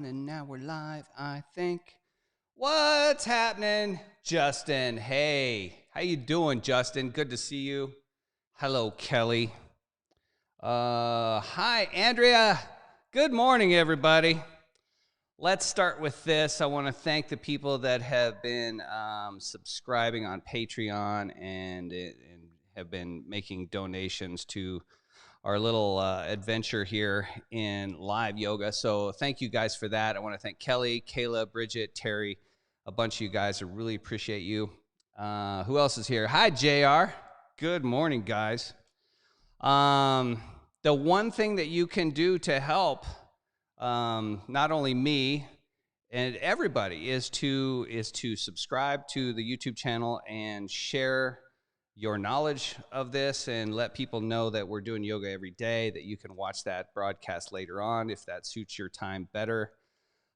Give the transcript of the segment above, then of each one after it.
And now we're live, I think. What's happening, Justin? Hey, how you doing, Justin? Good to see you. Hello, Kelly. Hi, Andrea. Good morning, everybody. Let's start with this. I want to thank the people that have been subscribing on Patreon and have been making donations to our little adventure here in live yoga. So thank you guys for that. I want to thank Kelly, Kayla, Bridget, Terry, a bunch of you guys. I really appreciate you. Who else is here? Hi, JR. Good morning, guys. The one thing that you can do to help not only me and everybody is to subscribe to the YouTube channel and share your knowledge of this and let people know that we're doing yoga every day, that you can watch that broadcast later on if that suits your time better.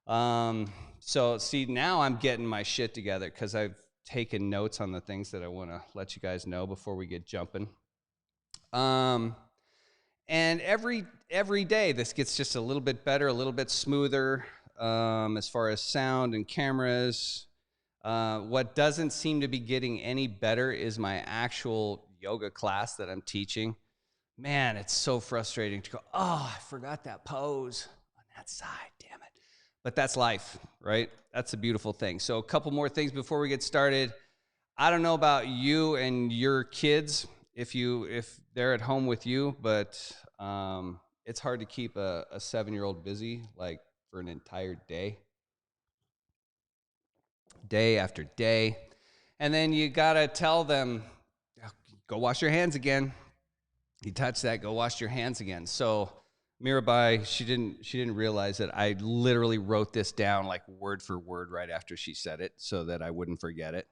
So see, now I'm getting my shit together because I've taken notes on the things that I want to let you guys know before we get jumping. And every day this gets just a little bit better, a little bit smoother as far as sound and cameras. What doesn't seem to be getting any better is my actual yoga class that I'm teaching. Man, it's so frustrating to go, oh, I forgot that pose on that side, damn it. But that's life, right? That's a beautiful thing. So a couple more things before we get started. I don't know about you and your kids, if they're at home with you, but it's hard to keep a 7-year-old busy like for an entire day after day. And then you gotta tell them, go wash your hands again. You touch that, go wash your hands again. So Mirabai, she didn't realize that I literally wrote this down like word for word right after she said it so that I wouldn't forget it.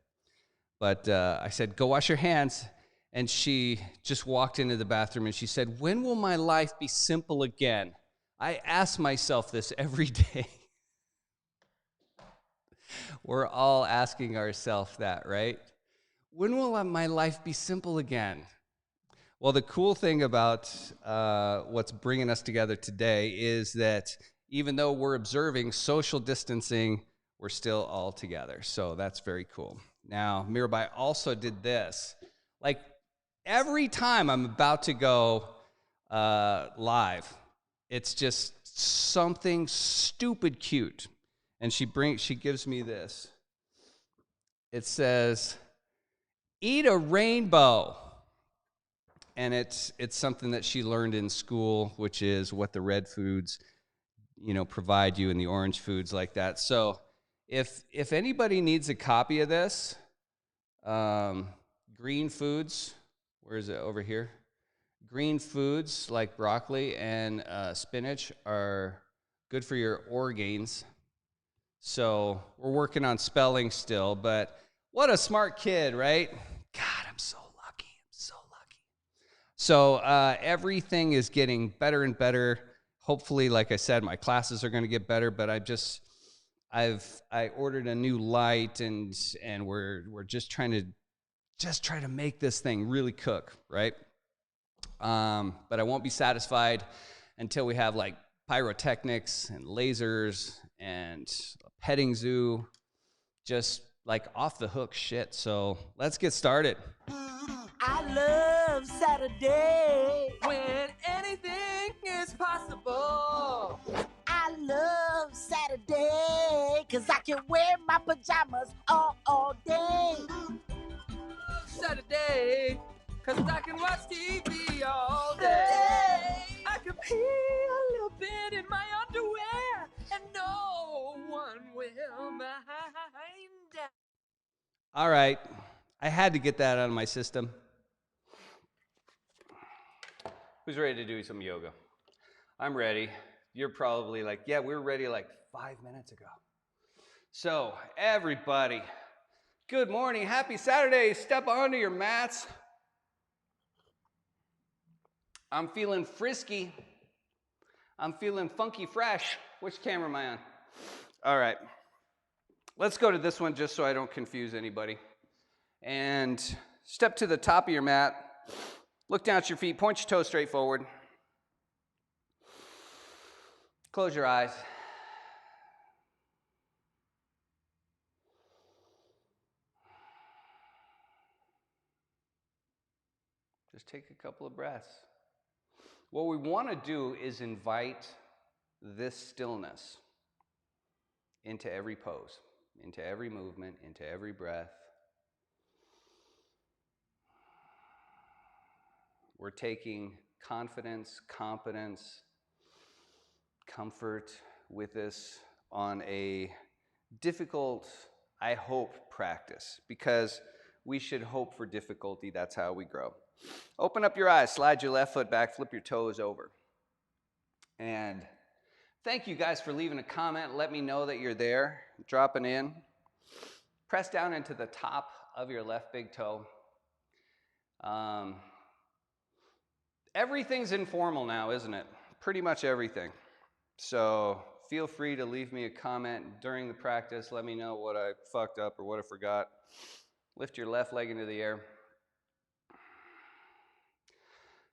But I said, go wash your hands. And she just walked into the bathroom and she said, when will my life be simple again? I ask myself this every day. We're all asking ourselves that, right? When will my life be simple again? Well, the cool thing about what's bringing us together today is that even though we're observing social distancing, we're still all together. So that's very cool. Now, Mirabai also did this. Like every time I'm about to go live, it's just something stupid cute. And she gives me this. It says, eat a rainbow. And it's something that she learned in school, which is what the red foods, provide you, and the orange foods like that. So if anybody needs a copy of this, green foods, where is it? Over here. Green foods like broccoli and spinach are good for your organs. So we're working on spelling still, but what a smart kid, right? God, I'm so lucky. So everything is getting better and better. Hopefully, like I said, my classes are going to get better. But I ordered a new light, and we're just trying to make this thing really cook, right? But I won't be satisfied until we have like pyrotechnics and lasers and a petting zoo, just like off the hook shit. So let's get started. I love Saturday when anything is possible. I love Saturday cause I can wear my pajamas all day. Saturday cause I can watch TV all day. I can pee a little bit in my underwear and no one will mind. All right. I had to get that out of my system. Who's ready to do some yoga? I'm ready. You're probably like, yeah, we were ready like 5 minutes ago. So, everybody, good morning. Happy Saturday. Step onto your mats. I'm feeling frisky. I'm feeling funky fresh. Which camera am I on? All right. Let's go to this one just so I don't confuse anybody. And step to the top of your mat. Look down at your feet. Point your toes straight forward. Close your eyes. Just take a couple of breaths. What we want to do is invite this stillness into every pose, into every movement, into every breath. We're taking confidence, competence, comfort with this on a difficult, I hope, practice, because we should hope for difficulty. That's how we grow. Open up your eyes, slide your left foot back, flip your toes over. And thank you guys for leaving a comment. Let me know that you're there, dropping in. Press down into the top of your left big toe. Everything's informal now, isn't it? Pretty much everything. So feel free to leave me a comment during the practice. Let me know what I fucked up or what I forgot. Lift your left leg into the air.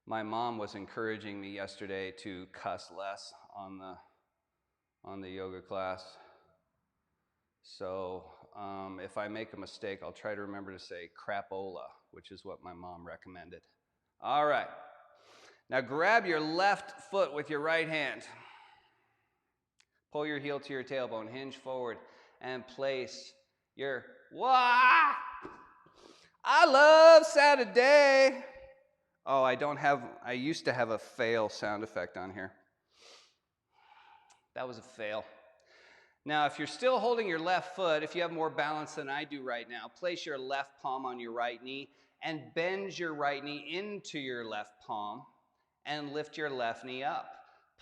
My mom was encouraging me yesterday to cuss less on the yoga class. So if I make a mistake, I'll try to remember to say crapola, which is what my mom recommended. All right. Now grab your left foot with your right hand. Pull your heel to your tailbone, hinge forward, and place your wah! I love Saturday. Oh, I used to have a fail sound effect on here. That was a fail. Now, if you're still holding your left foot, if you have more balance than I do right now, place your left palm on your right knee and bend your right knee into your left palm and lift your left knee up.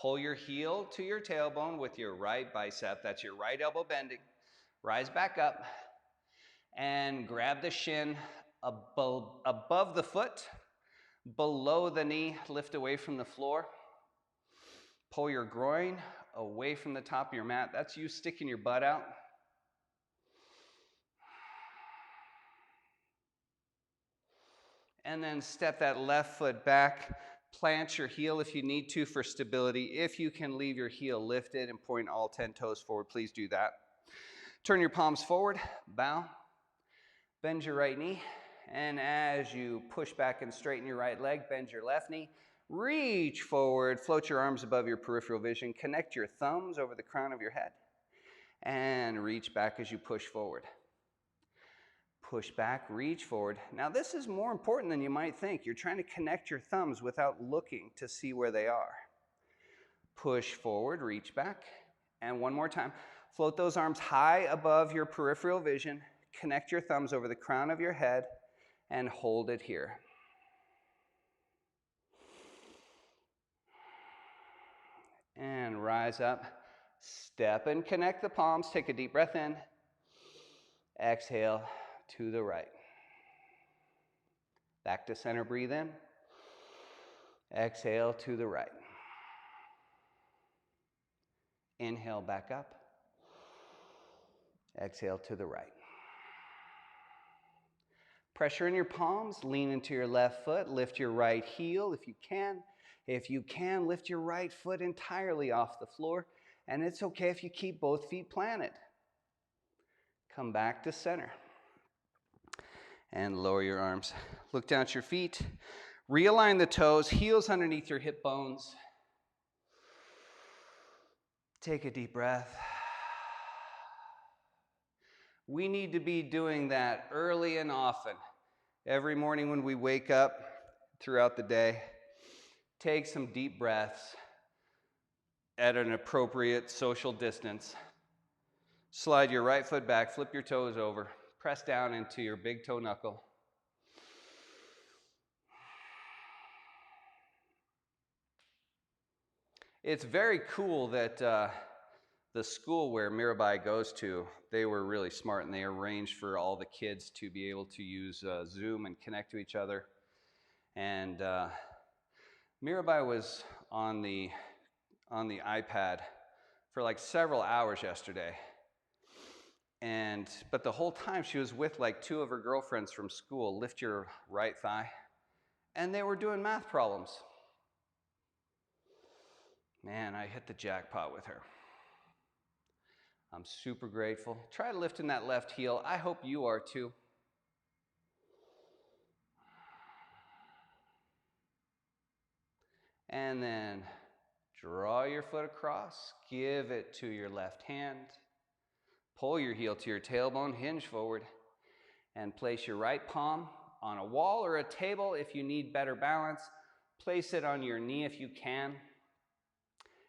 Pull your heel to your tailbone with your right bicep. That's your right elbow bending. Rise back up and grab the shin above the foot, below the knee, lift away from the floor. Pull your groin away from the top of your mat. That's you sticking your butt out. And then step that left foot back. Plant your heel if you need to for stability. If you can leave your heel lifted and point all 10 toes forward, please do that. Turn your palms forward, bow, bend your right knee. And as you push back and straighten your right leg, bend your left knee. Reach forward, float your arms above your peripheral vision. Connect your thumbs over the crown of your head. And reach back as you push forward. Push back, reach forward. Now this is more important than you might think. You're trying to connect your thumbs without looking to see where they are. Push forward, reach back. And one more time. Float those arms high above your peripheral vision. Connect your thumbs over the crown of your head and hold it here. And rise up. Step and connect the palms. Take a deep breath in. Exhale to the right. Back to center, breathe in. Exhale to the right. Inhale back up. Exhale to the right. Pressure in your palms, lean into your left foot, lift your right heel if you can. If you can, lift your right foot entirely off the floor, and it's okay if you keep both feet planted. Come back to center. And lower your arms. Look down at your feet. Realign the toes, heels underneath your hip bones. Take a deep breath. We need to be doing that early and often. Every morning when we wake up throughout the day, take some deep breaths at an appropriate social distance. Slide your right foot back, flip your toes over, press down into your big toe knuckle. It's very cool that the school where Mirabai goes to, they were really smart and they arranged for all the kids to be able to use Zoom and connect to each other. And Mirabai was on the iPad for like several hours yesterday. But the whole time she was with like two of her girlfriends from school. Lift your right thigh. And they were doing math problems. Man, I hit the jackpot with her. I'm super grateful. Try lifting that left heel. I hope you are too. And then draw your foot across, give it to your left hand. Pull your heel to your tailbone, hinge forward, and place your right palm on a wall or a table if you need better balance. Place it on your knee if you can.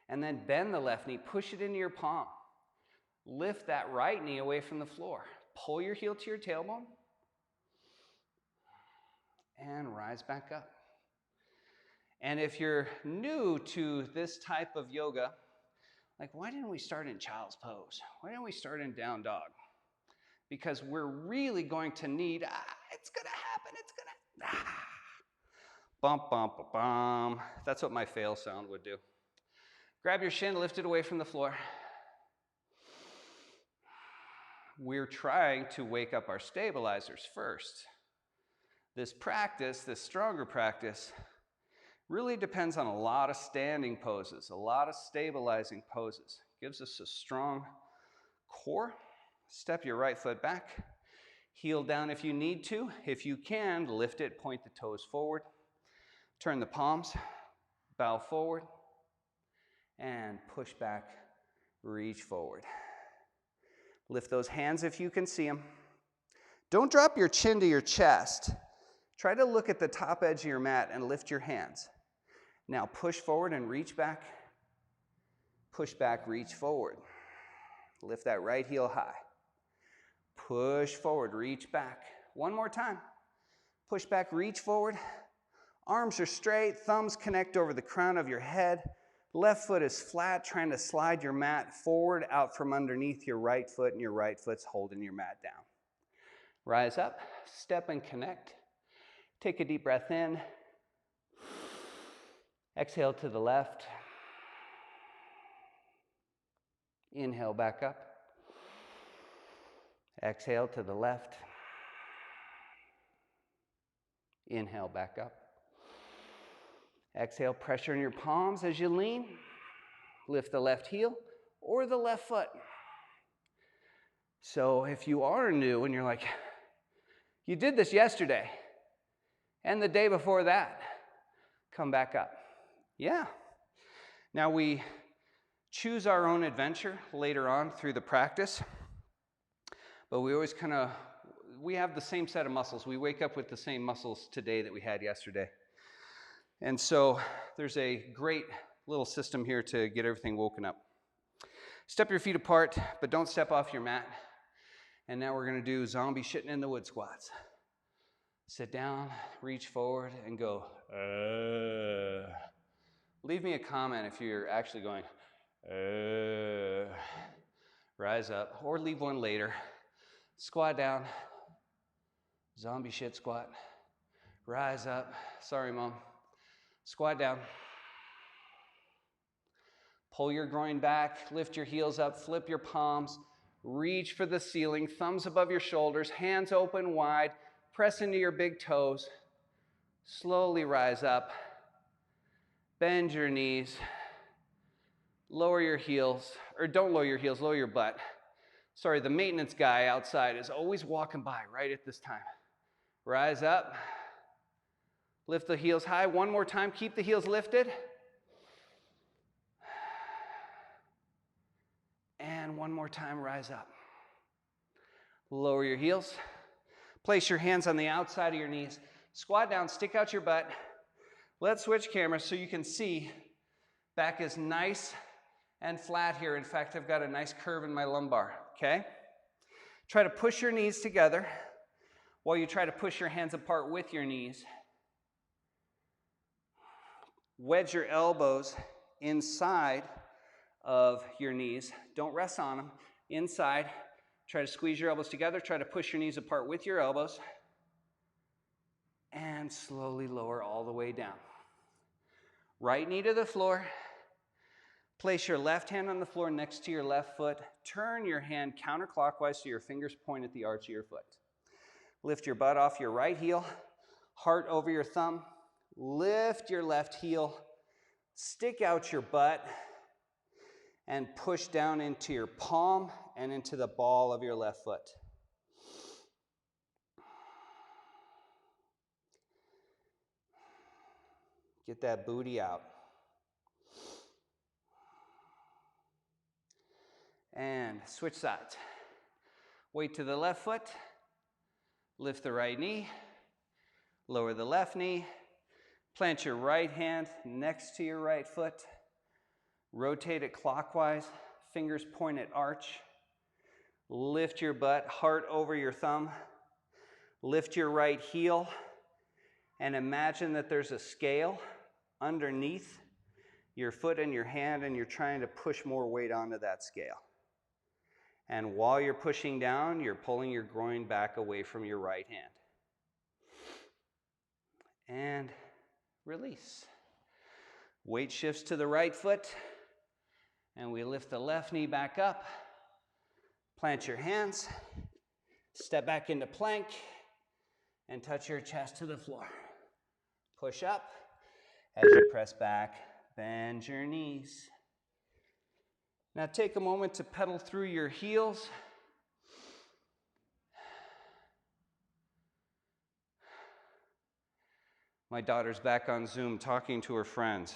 And then bend the left knee, push it into your palm. Lift that right knee away from the floor. Pull your heel to your tailbone, and rise back up. And if you're new to this type of yoga, like, why didn't we start in child's pose? Why didn't we start in down dog? Because we're really going to need, it's gonna happen, it's gonna, bump, bump, bump, bump. That's what my fail sound would do. Grab your shin, lift it away from the floor. We're trying to wake up our stabilizers first. This practice, this stronger practice, really depends on a lot of standing poses, a lot of stabilizing poses. Gives us a strong core. Step your right foot back. Heel down if you need to. If you can, lift it, point the toes forward. Turn the palms, bow forward, and push back, reach forward. Lift those hands if you can see them. Don't drop your chin to your chest. Try to look at the top edge of your mat and lift your hands. Now push forward and reach back. Push back, reach forward. Lift that right heel high. Push forward, reach back. One more time. Push back, reach forward. Arms are straight, thumbs connect over the crown of your head. Left foot is flat, trying to slide your mat forward out from underneath your right foot, and your right foot's holding your mat down. Rise up, step and connect. Take a deep breath in. Exhale to the left. Inhale back up. Exhale to the left. Inhale back up. Exhale, pressure in your palms as you lean. Lift the left heel or the left foot. So if you are new and you're like, you did this yesterday and the day before that, come back up. Yeah. Now we choose our own adventure later on through the practice, but we always we have the same set of muscles. We wake up with the same muscles today that we had yesterday. And so there's a great little system here to get everything woken up. Step your feet apart, but don't step off your mat. And now we're gonna do zombie shitting in the wood squats. Sit down, reach forward, and go, Leave me a comment if you're actually going, Rise up, or leave one later. Squat down, zombie shit squat. Rise up, sorry mom. Squat down. Pull your groin back, lift your heels up, flip your palms, reach for the ceiling, thumbs above your shoulders, hands open wide, press into your big toes. Slowly rise up, bend your knees, lower your heels, or don't lower your heels, lower your butt. Sorry, the maintenance guy outside is always walking by right at this time. Rise up, lift the heels high. One more time, keep the heels lifted. And one more time, rise up. Lower your heels. Place your hands on the outside of your knees. Squat down, stick out your butt. Let's switch cameras so you can see back is nice and flat here. In fact, I've got a nice curve in my lumbar, okay? Try to push your knees together while you try to push your hands apart with your knees. Wedge your elbows inside of your knees. Don't rest on them. Inside. Try to squeeze your elbows together. Try to push your knees apart with your elbows. And slowly lower all the way down. Right knee to the floor. Place your left hand on the floor next to your left foot. Turn your hand counterclockwise so your fingers point at the arch of your foot. Lift your butt off your right heel. Heart over your thumb. Lift your left heel. Stick out your butt. And push down into your palm and into the ball of your left foot. Get that booty out. And switch sides. Weight to the left foot. Lift the right knee. Lower the left knee. Plant your right hand next to your right foot. Rotate it clockwise. Fingers point at arch. Lift your butt, heart over your thumb. Lift your right heel. And imagine that there's a scale underneath your foot and your hand, and you're trying to push more weight onto that scale. And while you're pushing down, you're pulling your groin back away from your right hand. And release. Weight shifts to the right foot, and we lift the left knee back up. Plant your hands, step back into plank, and touch your chest to the floor. Push up. As you press back, bend your knees. Now take a moment to pedal through your heels. My daughter's back on Zoom talking to her friends.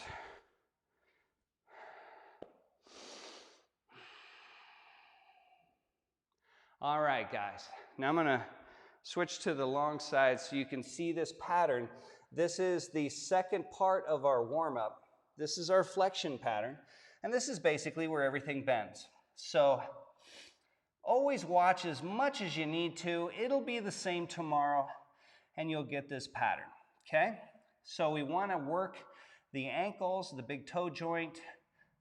All right, guys. Now I'm going to switch to the long side so you can see this pattern. This is the second part of our warm-up. This is our flexion pattern. And this is basically where everything bends. So always watch as much as you need to. It'll be the same tomorrow, and you'll get this pattern, okay? So we want to work the ankles, the big toe joint.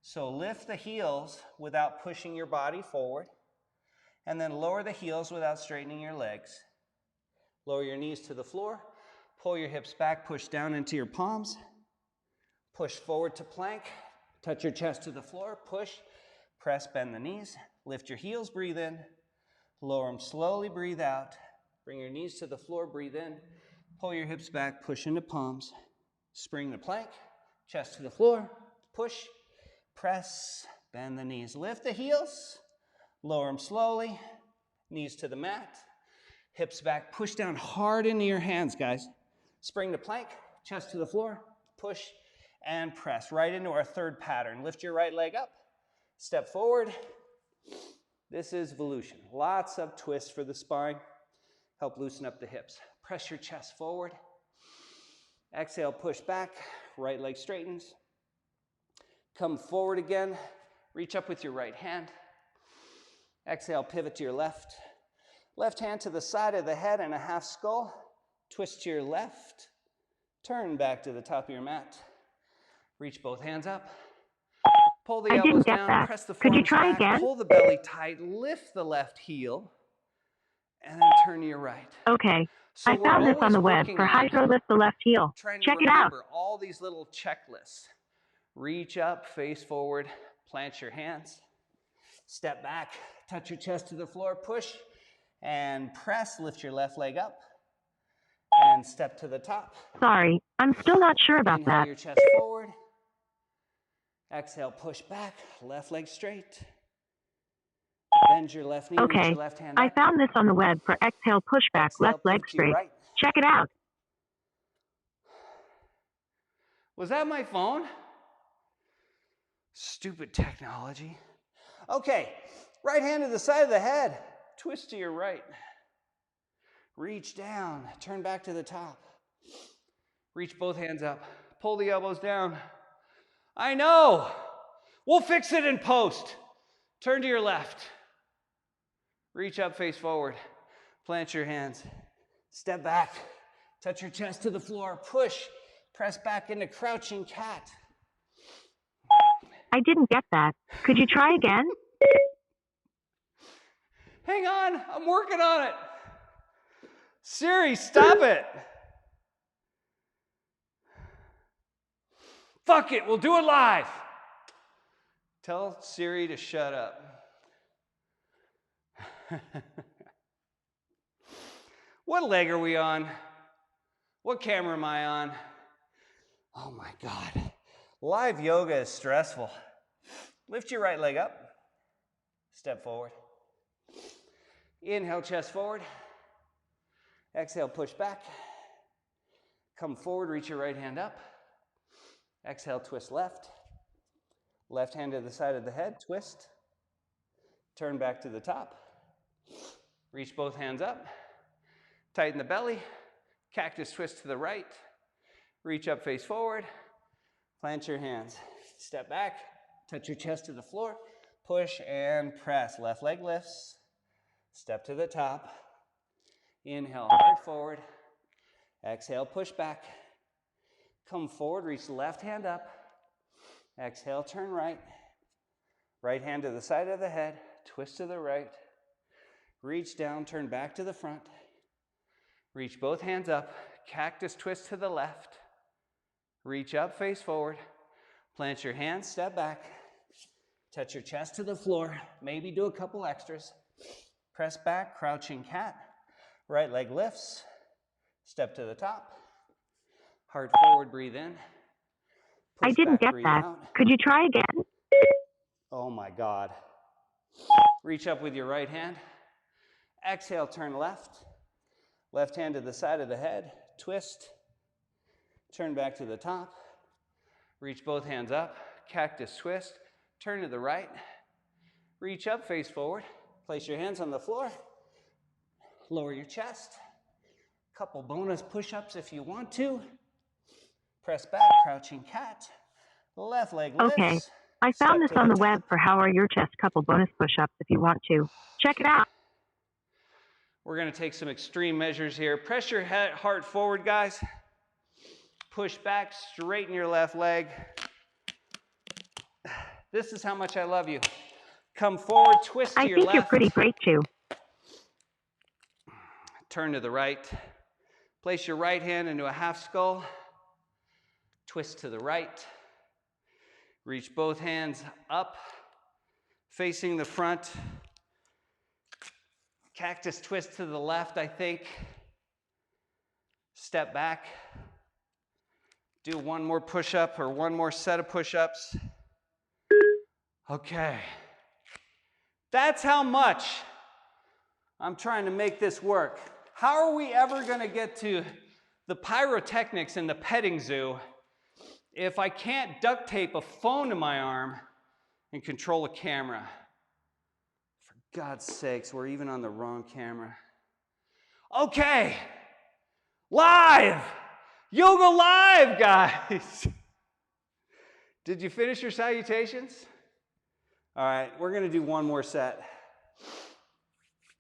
So lift the heels without pushing your body forward, and then lower the heels without straightening your legs. Lower your knees to the floor. Pull your hips back, push down into your palms. Push forward to plank. Touch your chest to the floor, push, press, bend the knees, lift your heels, breathe in, lower them slowly, breathe out, bring your knees to the floor, breathe in, pull your hips back, push into palms, spring the plank, chest to the floor, push, press, bend the knees, lift the heels, lower them slowly, knees to the mat, hips back, push down hard into your hands, guys, spring the plank, chest to the floor, push, and press right into our third pattern. Lift your right leg up, step forward. This is Volution. Lots of twists for the spine. Help loosen up the hips. Press your chest forward. Exhale, push back. Right leg straightens. Come forward again. Reach up with your right hand. Exhale, pivot to your left. Left hand to the side of the head and a half skull. Twist to your left. Turn back to the top of your mat. Reach both hands up. Pull the elbows down, press the forearms back, pull the belly tight, lift the left heel, and then turn to your right. Okay. So I found this on the web for hydro lift the left heel. Check it out. Remember all these little checklists. Reach up, face forward, plant your hands, step back, touch your chest to the floor, push, and press, lift your left leg up, and step to the top. Sorry, I'm still not sure about Inhale that. your chest forward. Exhale, push back, left leg straight. Bend your left knee, reach your left hand up. I found this on the web for exhale, push back, left leg straight. Right. Check it out. Was that my phone? Stupid technology. Okay, right hand to the side of the head. Twist to your right. Reach down, turn back to the top. Reach both hands up. Pull the elbows down. I know. We'll fix it in post. Turn to your left. Reach up, face forward. Plant your hands. Step back. Touch your chest to the floor. Push. Press back into crouching cat. I didn't get that. Could you try again? Hang on. I'm working on it. Siri, stop it. Fuck it. We'll do it live. Tell Siri to shut up. What leg are we on? What camera am I on? Oh my God. Live yoga is stressful. Lift your right leg up. Step forward. Inhale, chest forward. Exhale, push back. Come forward, reach your right hand up. Exhale, twist left. Left hand to the side of the head, twist. Turn back to the top. Reach both hands up. Tighten the belly. Cactus twist to the right. Reach up, face forward. Plant your hands. Step back. Touch your chest to the floor. Push and press. Left leg lifts. Step to the top. Inhale, heart forward. Exhale, push back. Come forward, reach the left hand up. Exhale, turn right. Right hand to the side of the head. Twist to the right. Reach down, turn back to the front. Reach both hands up. Cactus twist to the left. Reach up, face forward. Plant your hands, step back. Touch your chest to the floor. Maybe do a couple extras. Press back, crouching cat. Right leg lifts. Step to the top. Heart forward, breathe in. I Push didn't back, get breathe that. out. Could you try again? Oh my God. Reach up with your right hand. Exhale, turn left. Left hand to the side of the head. Twist. Turn back to the top. Reach both hands up. Cactus twist. Turn to the right. Reach up, face forward. Place your hands on the floor. Lower your chest. Couple bonus push-ups if you want to. Press back, crouching cat. Left leg Okay. lifts. I found Step this to on the the web top. for how are your chest couple bonus push-ups if you want to. Check it out. We're going to take some extreme measures here. Press your heart forward, guys. Push back, straighten your left leg. This is how much I love you. Come forward, twist to I your think you're left. pretty great too. Turn to the right. Place your right hand into a half skull. Twist to the right. Reach both hands up, facing the front. Cactus twist to the left, I think. Step back. Do one more push-up or one more set of push-ups. Okay. That's how much I'm trying to make this work. How are we ever going to get to the pyrotechnics in the petting zoo if I can't duct tape a phone to my arm and control a camera? For God's sakes, we're even on the wrong camera. Okay. Live! Yoga live, guys! Did you finish your salutations? All right, we're going to do one more set.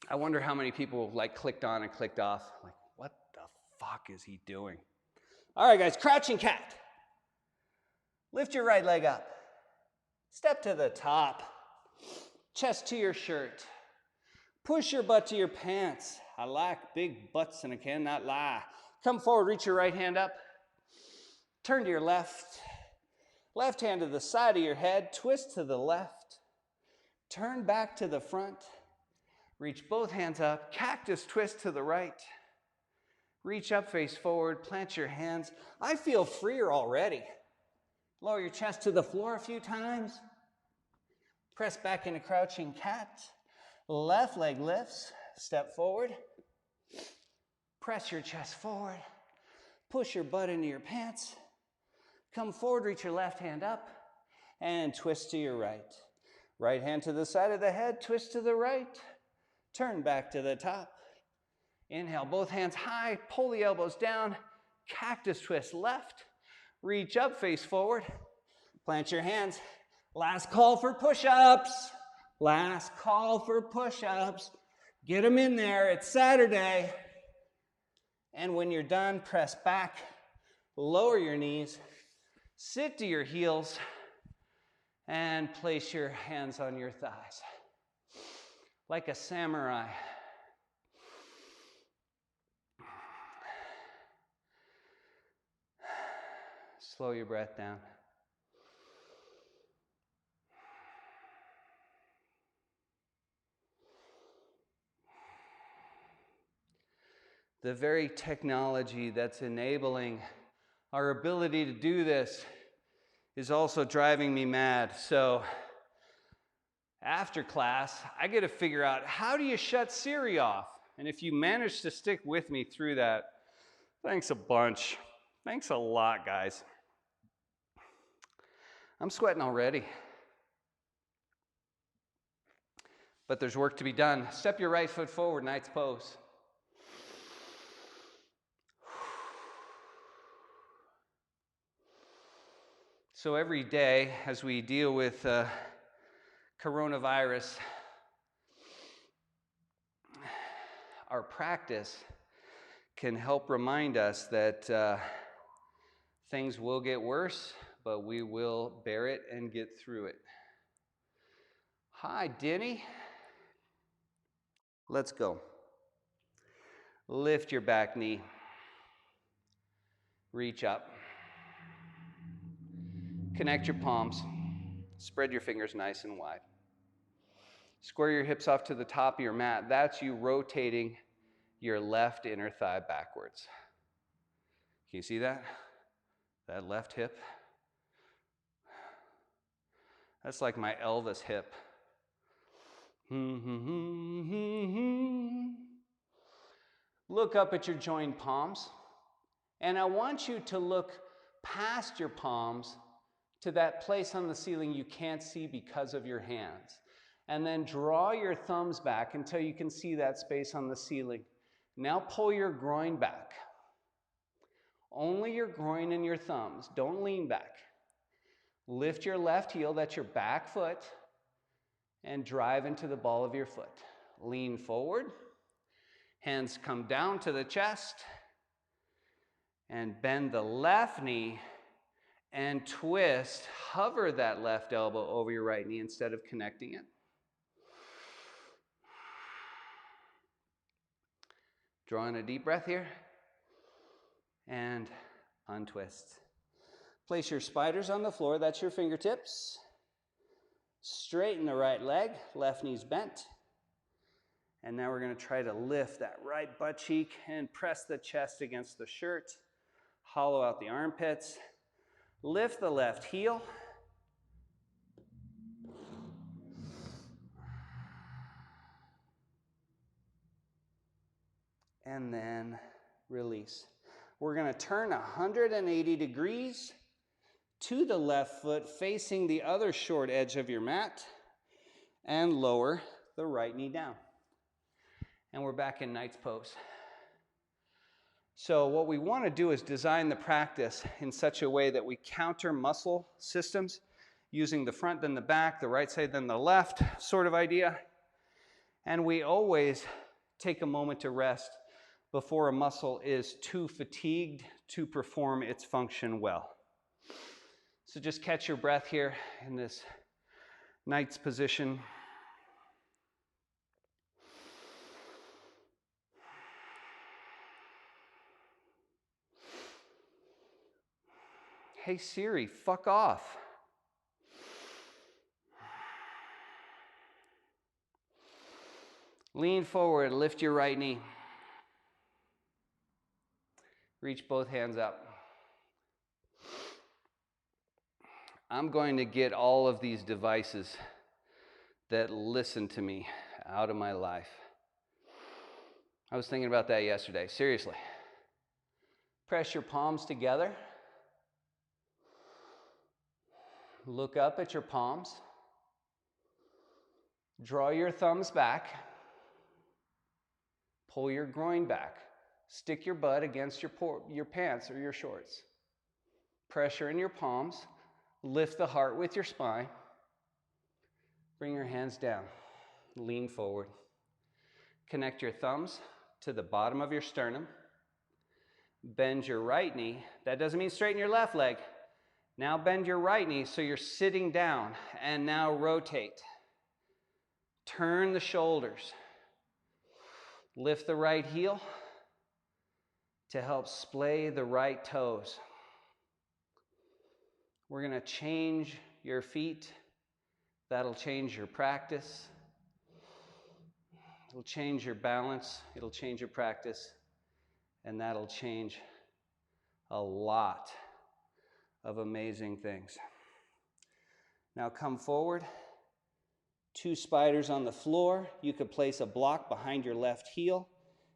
I wonder how many people like clicked on and clicked off. Like, what the fuck is he doing? All right, guys, crouching cat. Lift your right leg up. Step to the top. Chest to your shirt. Push your butt to your pants. I like big butts and I cannot lie. Come forward, reach your right hand up. Turn to your left. Left hand to the side of your head. Twist to the left. Turn back to the front. Reach both hands up. Cactus twist to the right. Reach up, face forward. Plant your hands. I feel freer already. Lower your chest to the floor a few times. Press back into crouching cat. Left leg lifts. Step forward. Press your chest forward. Push your butt into your pants. Come forward, reach your left hand up. And twist to your right. Right hand to the side of the head. Twist to the right. Turn back to the top. Inhale, both hands high. Pull the elbows down. Cactus twist left. Reach up, face forward. Plant your hands. Last call for push-ups. Last call for push-ups. Get them in there. It's Saturday. And when you're done, press back. Lower your knees. Sit to your heels. And place your hands on your thighs. Like a samurai. Slow your breath down. The very technology that's enabling our ability to do this is also driving me mad. So after class, I get to figure out, how do you shut Siri off? And if you manage to stick with me through that, thanks a bunch. Thanks a lot, guys. I'm sweating already. but there's work to be done. Step your right foot forward, knight's pose. So every day as we deal with coronavirus, our practice can help remind us that things will get worse, but we will bear it and get through it. Hi, Denny. Let's go. Lift your back knee. Reach up. Connect your palms. Spread your fingers nice and wide. Square your hips off to the top of your mat. That's you rotating your left inner thigh backwards. Can you see that? That left hip. That's like my Elvis hip. Look up at your joined palms, and I want you to look past your palms to that place on the ceiling you can't see because of your hands. And then draw your thumbs back until you can see that space on the ceiling. Now pull your groin back. Only your groin and your thumbs. Don't lean back. Lift your left heel, that's your back foot, and drive into the ball of your foot. Lean forward. Hands come down to the chest. And bend the left knee and twist. Hover that left elbow over your right knee instead of connecting it. Draw in a deep breath here. And untwist. Place your spiders on the floor, that's your fingertips. Straighten the right leg, left knee's bent. And now we're going to try to lift that right butt cheek and press the chest against the shirt. Hollow out the armpits. Lift the left heel. And then release. We're going to turn 180 degrees to the left foot, facing the other short edge of your mat, and lower the right knee down. And we're back in knight's pose. So what we want to do is design the practice in such a way that we counter muscle systems using the front, then the back, the right side, then the left sort of idea. And we always take a moment to rest before a muscle is too fatigued to perform its function well. So just catch your breath here in this knight's position. Hey Siri, fuck off. Lean forward, lift your right knee. Reach both hands up. I'm going to get all of these devices that listen to me out of my life. I was thinking about that yesterday, seriously. Press your palms together. Look up at your palms. Draw your thumbs back. Pull your groin back. Stick your butt against your pants or your shorts. Pressure in your palms. Lift the heart with your spine. Bring your hands down. Lean forward. Connect your thumbs to the bottom of your sternum. Bend your right knee. That doesn't mean straighten your left leg. Now bend your right knee so you're sitting down, and now rotate. Turn the shoulders. Lift the right heel to help splay the right toes. We're going to change your feet. That'll change your practice. It'll change your balance. It'll change your practice. And that'll change a lot of amazing things. Now come forward. 2 spiders on the floor. You could place a block behind your left heel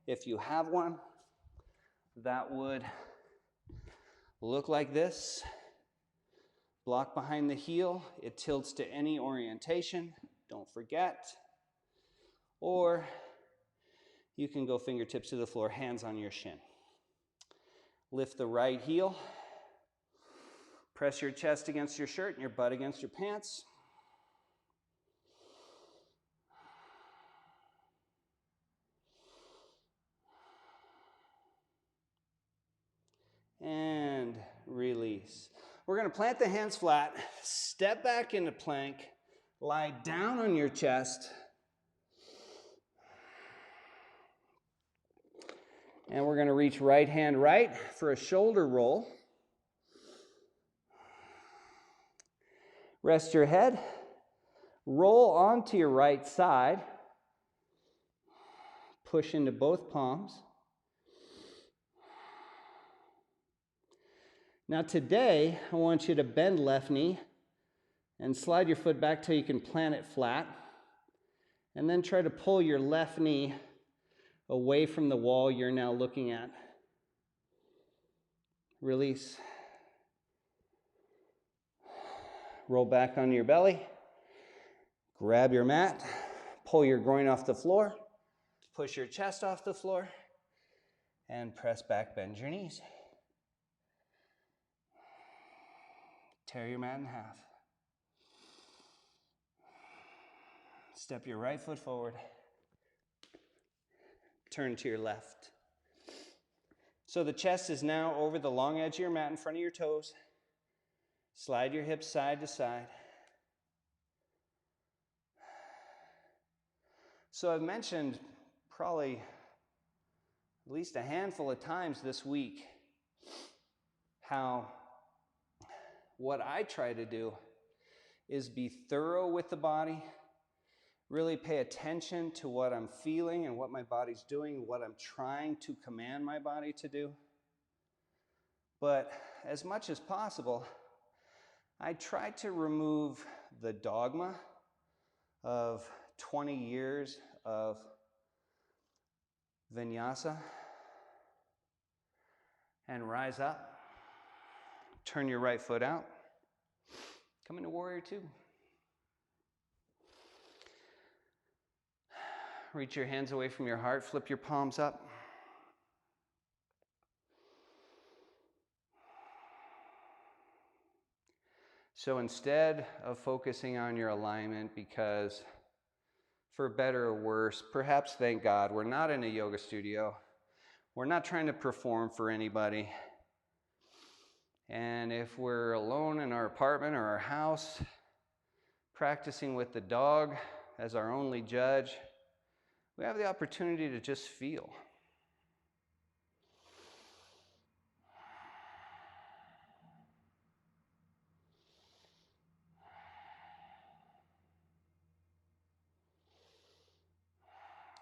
if you have one. That would look like this. Block behind the heel. It tilts to any orientation. Don't forget. Or you can go fingertips to the floor, hands on your shin. Lift the right heel. Press your chest against your shirt and your butt against your pants. And release. We're going to plant the hands flat, step back into plank, lie down on your chest, and we're going to reach right hand right for a shoulder roll. Rest your head, roll onto your right side, push into both palms. Now today, I want you to bend left knee and slide your foot back till you can plant it flat. And then try to pull your left knee away from the wall you're now looking at. Release. Roll back onto your belly. Grab your mat. Pull your groin off the floor. Push your chest off the floor. And press back, bend your knees. Tear your mat in half. Step your right foot forward. Turn to your left. So the chest is now over the long edge of your mat in front of your toes. Slide your hips side to side. So I've mentioned probably at least a handful of times this week how what I try to do is be thorough with the body, really pay attention to what I'm feeling and what my body's doing, what I'm trying to command my body to do. But as much as possible, I try to remove the dogma of 20 years of vinyasa and rise up. Turn your right foot out. Come into warrior two. Reach your hands away from your heart. Flip your palms up. So instead of focusing on your alignment, because for better or worse, perhaps thank God, we're not in a yoga studio. We're not trying to perform for anybody. And if we're alone in our apartment or our house, practicing with the dog as our only judge, we have the opportunity to just feel.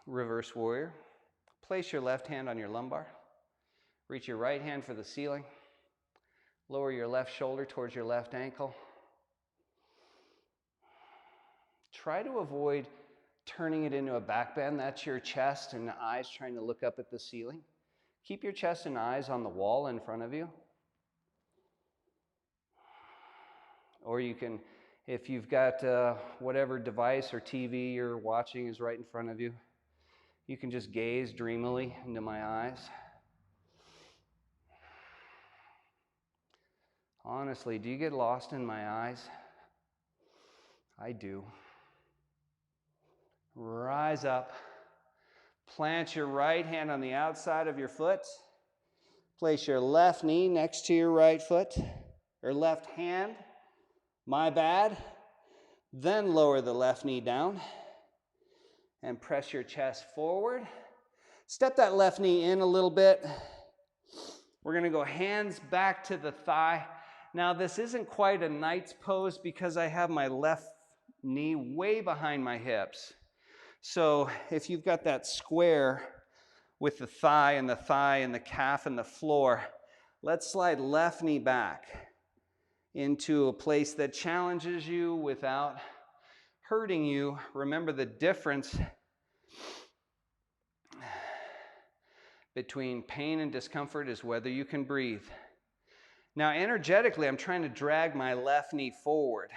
Reverse warrior. Place your left hand on your lumbar. Reach your right hand for the ceiling. Lower your left shoulder towards your left ankle. Try to avoid turning it into a back bend. That's your chest and the eyes trying to look up at the ceiling. Keep your chest and eyes on the wall in front of you. Or you can, if you've got whatever device or TV you're watching is right in front of you, you can just gaze dreamily into my eyes. Honestly, do you get lost in my eyes? I do. Rise up. Plant your right hand on the outside of your foot. Place your left knee next to your right foot, or left hand. My bad. Then lower the left knee down and press your chest forward. Step that left knee in a little bit. We're going to go hands back to the thigh. Now, this isn't quite a knight's pose because I have my left knee way behind my hips. So if you've got that square with the thigh and the calf and the floor, let's slide left knee back into a place that challenges you without hurting you. Remember, the difference between pain and discomfort is whether you can breathe. Now, energetically, I'm trying to drag my left knee forward.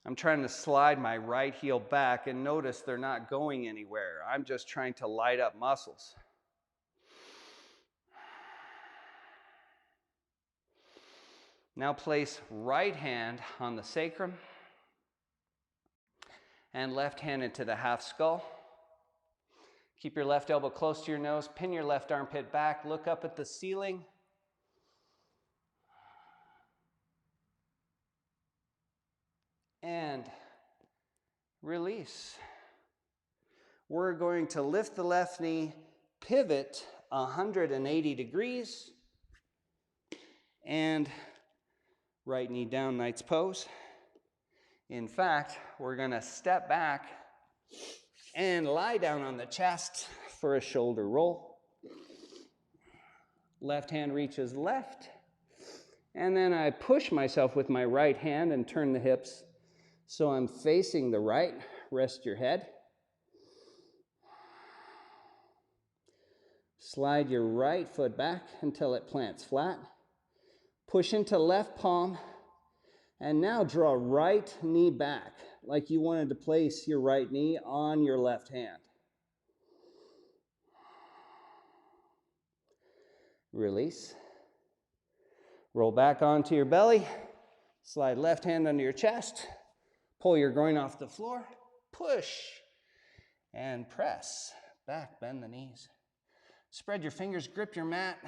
I'm trying to slide my right heel back, and notice they're not going anywhere. I'm just trying to light up muscles. Now place right hand on the sacrum and left hand into the half skull. Keep your left elbow close to your nose, pin your left armpit back, look up at the ceiling. And release. We're going to lift the left knee, pivot 180 degrees, and right knee down, knight's pose. In fact, we're going to step back and lie down on the chest for a shoulder roll. Left hand reaches left, and then I push myself with my right hand and turn the hips so I'm facing the right. Rest your head. Slide your right foot back until it plants flat. Push into left palm, and now draw right knee back like you wanted to place your right knee on your left hand. Release. Roll back onto your belly. Slide left hand under your chest. Pull your groin off the floor. Push and press. Back, bend the knees. Spread your fingers, grip your mat.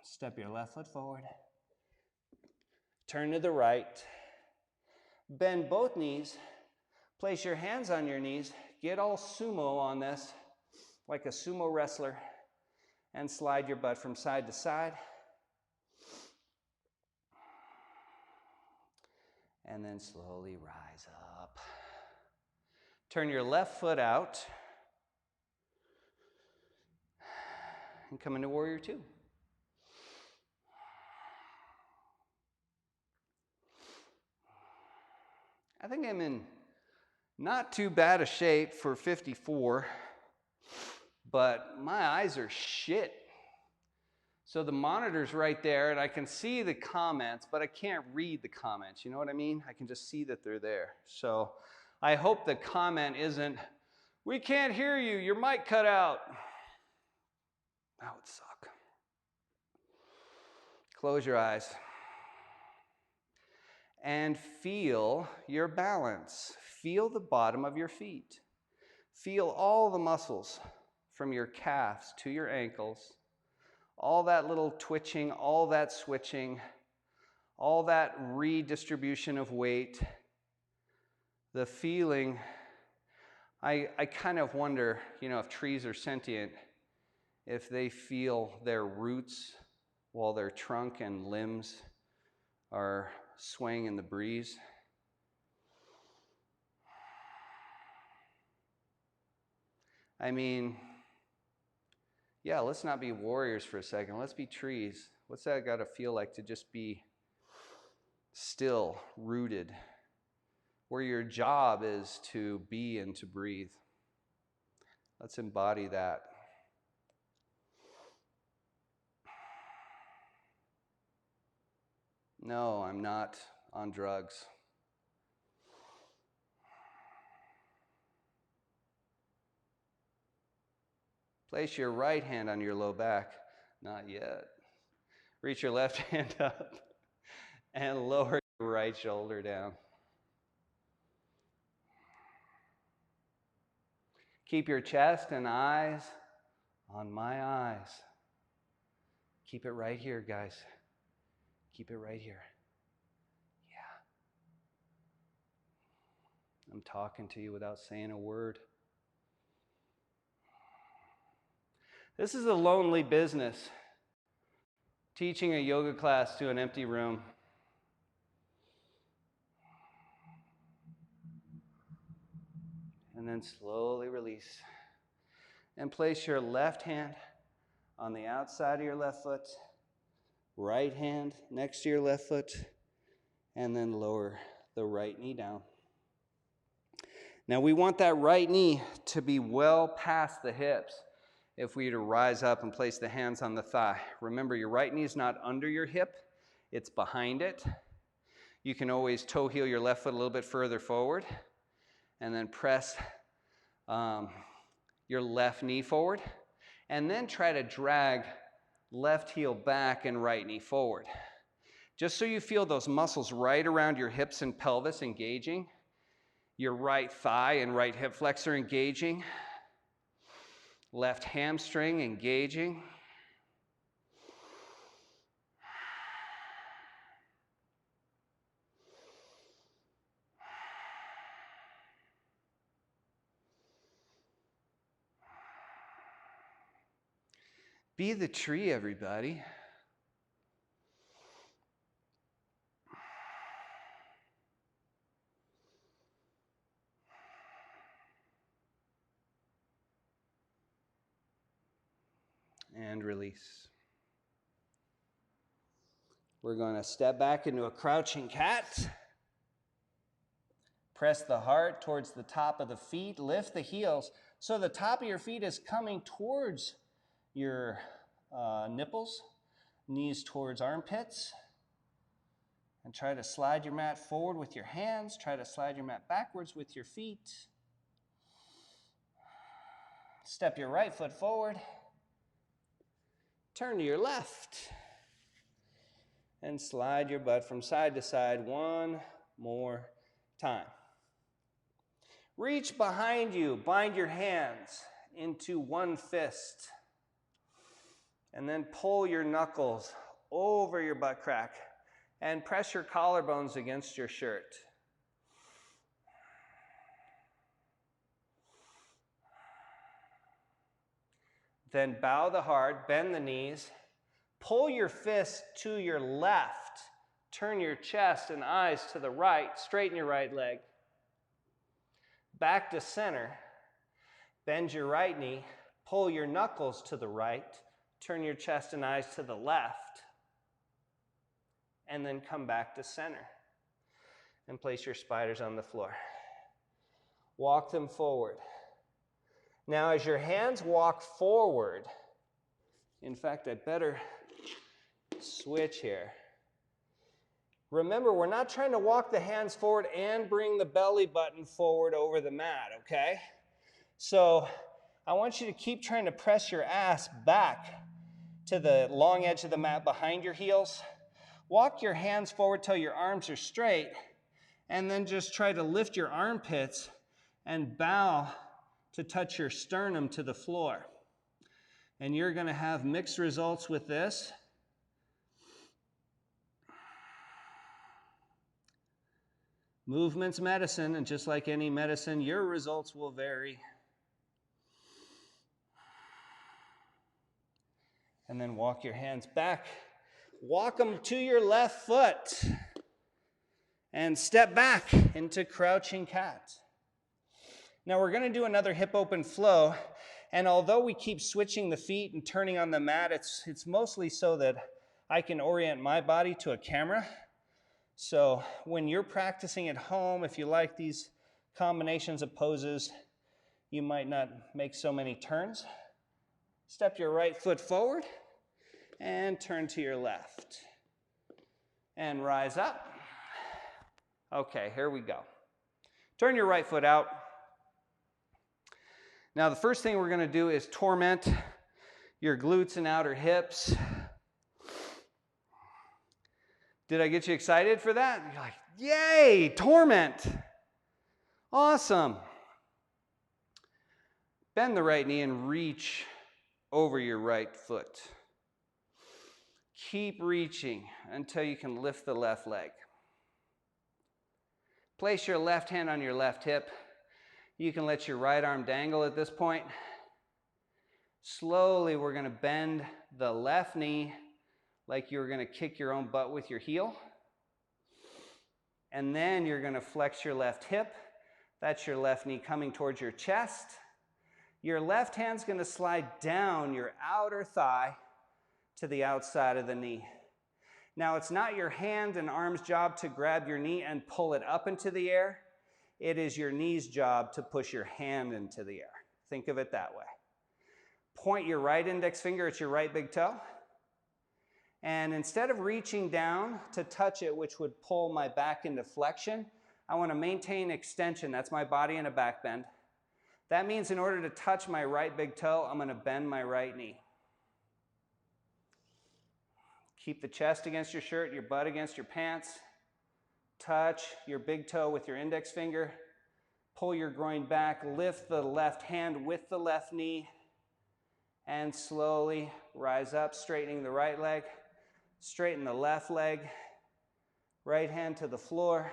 Step your left foot forward. Turn to the right. Bend both knees. Place your hands on your knees. Get all sumo on this, like a sumo wrestler. And slide your butt from side to side. And then slowly rise up. Turn your left foot out. And come into warrior two. I think I'm in not too bad a shape for 54, but my eyes are shit. So the monitor's right there, and I can see the comments, but I can't read the comments. You know what I mean? I can just see that they're there. So I hope the comment isn't, "We can't hear you, your mic cut out." That would suck. Close your eyes. And feel your balance. Feel the bottom of your feet. Feel all the muscles from your calves to your ankles. All that little twitching, all that switching, all that redistribution of weight. The feeling, I kind of wonder, if trees are sentient, if they feel their roots while their trunk and limbs are swaying in the breeze. I mean, yeah, let's not be warriors for a second. Let's be trees. What's that got to feel like to just be still, rooted, where your job is to be and to breathe? Let's embody that. No, I'm not on drugs. Place your right hand on your low back. Not yet. Reach your left hand up and lower your right shoulder down. Keep your chest and eyes on my eyes. Keep it right here, guys. Keep it right here. Yeah. I'm talking to you without saying a word. This is a lonely business, teaching a yoga class to an empty room. And then slowly release. And place your left hand on the outside of your left foot, right hand next to your left foot, and then lower the right knee down. Now we want that right knee to be well past the hips. If we were to rise up and place the hands on the thigh, remember your right knee is not under your hip, it's behind it. You can always toe heel your left foot a little bit further forward and then press your left knee forward, and then try to drag left heel back and right knee forward. Just so you feel those muscles right around your hips and pelvis engaging, your right thigh and right hip flexor engaging, left hamstring engaging. Be the tree, everybody. And release. We're going to step back into a crouching cat. Press the heart towards the top of the feet. Lift the heels so the top of your feet is coming towards your nipples, knees towards armpits. And try to slide your mat forward with your hands. Try to slide your mat backwards with your feet. Step your right foot forward. Turn to your left. And slide your butt from side to side one more time. Reach behind you. Bind your hands into one fist. And then pull your knuckles over your butt crack and press your collarbones against your shirt. Then bow the heart, bend the knees, pull your fists to your left, turn your chest and eyes to the right, straighten your right leg. Back to center, bend your right knee, pull your knuckles to the right, turn your chest and eyes to the left, and then come back to center and place your spiders on the floor. Walk them forward. Now as your hands walk forward, in fact, I better switch here. Remember, we're not trying to walk the hands forward and bring the belly button forward over the mat, okay? So I want you to keep trying to press your ass back to the long edge of the mat behind your heels. Walk your hands forward till your arms are straight, and then just try to lift your armpits and bow to touch your sternum to the floor. And you're going to have mixed results with this. Movement's medicine, and just like any medicine, your results will vary. And then walk your hands back. Walk them to your left foot. And step back into crouching cat. Now we're going to do another hip open flow. And although we keep switching the feet and turning on the mat, it's mostly so that I can orient my body to a camera. So when you're practicing at home, if you like these combinations of poses, you might not make so many turns. Step your right foot forward and turn to your left. And rise up. Okay, here we go. Turn your right foot out. Now the first thing we're going to do is torment your glutes and outer hips. Did I get you excited for that? You're like, yay, torment. Awesome. Bend the right knee and reach over your right foot. Keep reaching until you can lift the left leg. Place your left hand on your left hip. You can let your right arm dangle at this point. Slowly, we're going to bend the left knee like you're going to kick your own butt with your heel. And then you're going to flex your left hip. That's your left knee coming towards your chest. Your left hand's going to slide down your outer thigh to the outside of the knee. Now, it's not your hand and arm's job to grab your knee and pull it up into the air. It is your knee's job to push your hand into the air. Think of it that way. Point your right index finger at your right big toe And instead of reaching down to touch it, which would pull my back into flexion, I want to maintain extension. That's my body in a back bend. That means in order to touch my right big toe, I'm going to bend my right knee. Keep the chest against your shirt, your butt against your pants. Touch your big toe with your index finger. Pull your groin back. Lift the left hand with the left knee. And slowly rise up, straightening the right leg. Straighten the left leg. Right hand to the floor.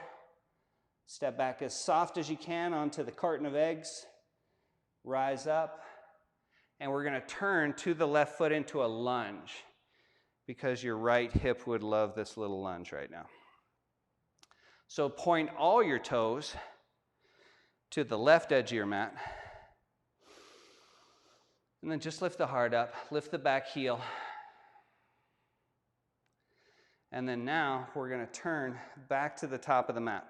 Step back as soft as you can onto the carton of eggs. Rise up. And we're going to turn to the left foot into a lunge, because your right hip would love this little lunge right now. So point all your toes to the left edge of your mat. And then just lift the heart up, lift the back heel. And then now we're going to turn back to the top of the mat.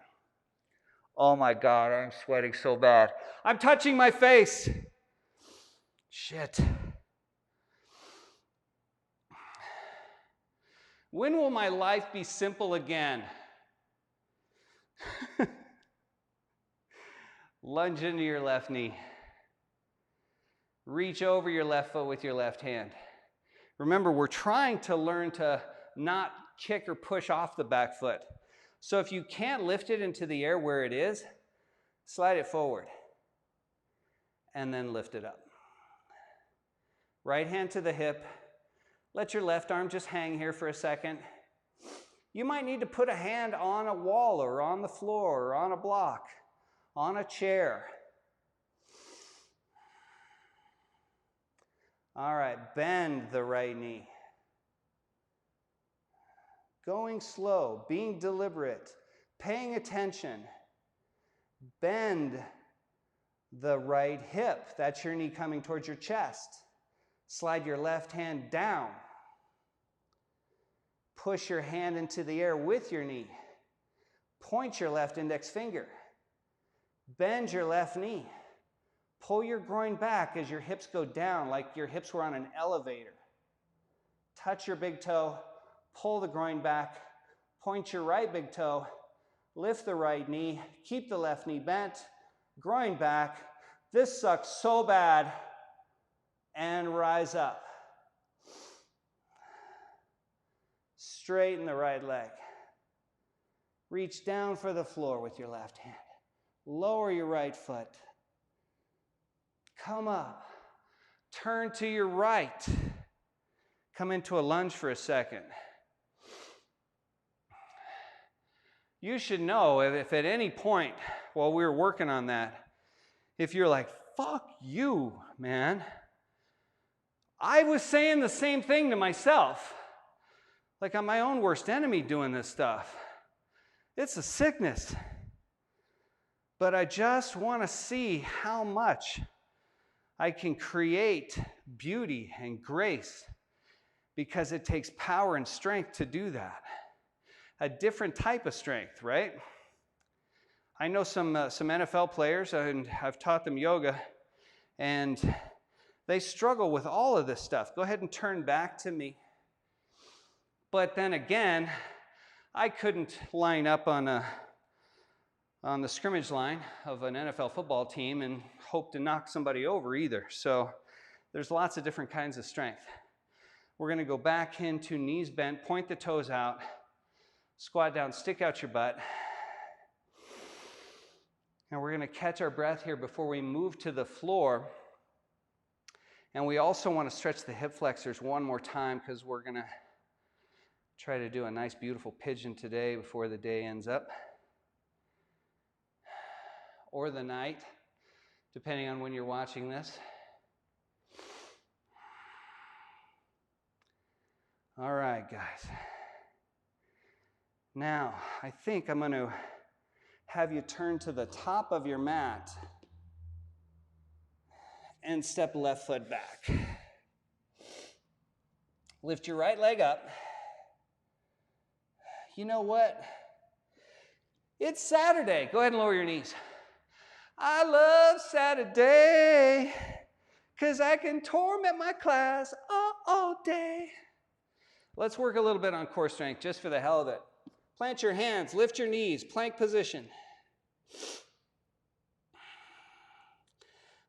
Oh my God, I'm sweating so bad. I'm touching my face. Shit. When will my life be simple again? Lunge into your left knee. Reach over your left foot with your left hand. Remember, we're trying to learn to not kick or push off the back foot. So if you can't lift it into the air where it is, slide it forward. And then lift it up. Right hand to the hip. Let your left arm just hang here for a second. You might need to put a hand on a wall or on the floor or on a block, on a chair. All right, bend the right knee. Going slow, being deliberate, paying attention. Bend the right hip. That's your knee coming towards your chest. Slide your left hand down. Push your hand into the air with your knee. Point your left index finger. Bend your left knee. Pull your groin back as your hips go down, like your hips were on an elevator. Touch your big toe. Pull the groin back. Point your right big toe. Lift the right knee. Keep the left knee bent. Groin back. This sucks so bad. And rise up. Straighten the right leg. Reach down for the floor with your left hand. Lower your right foot. Come up. Turn to your right. Come into a lunge for a second. You should know if at any point while we were working on that, if you're like, fuck you, man. I was saying the same thing to myself. Like I'm my own worst enemy doing this stuff. It's a sickness. But I just want to see how much I can create beauty and grace, because it takes power and strength to do that. A different type of strength, right? I know some NFL players, and I've taught them yoga, and they struggle with all of this stuff. Go ahead and turn back to me. But then again, I couldn't line up on the scrimmage line of an NFL football team and hope to knock somebody over either. So there's lots of different kinds of strength. We're going to go back into knees bent, point the toes out, squat down, stick out your butt. And we're going to catch our breath here before we move to the floor. And we also want to stretch the hip flexors one more time, because we're going to try to do a nice, beautiful pigeon today before the day ends up. Or the night, depending on when you're watching this. All right, guys. Now, I think I'm going to have you turn to the top of your mat and step left foot back. Lift your right leg up. You know what? It's Saturday. Go ahead and lower your knees. I love Saturday, 'cause I can torment my class all day. Let's work a little bit on core strength just for the hell of it. Plant your hands, lift your knees, plank position.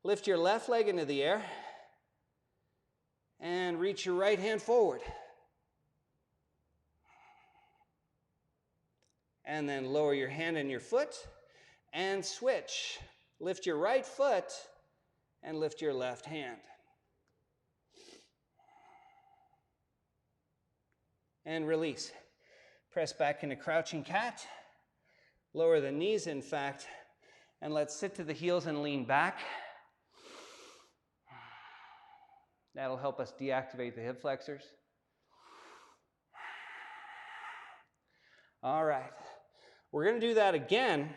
Lift your left leg into the air and reach your right hand forward. And then lower your hand and your foot and switch. Lift your right foot and lift your left hand. And release. Press back into crouching cat. Lower the knees, in fact, and let's sit to the heels and lean back. That'll help us deactivate the hip flexors. All right. We're going to do that again,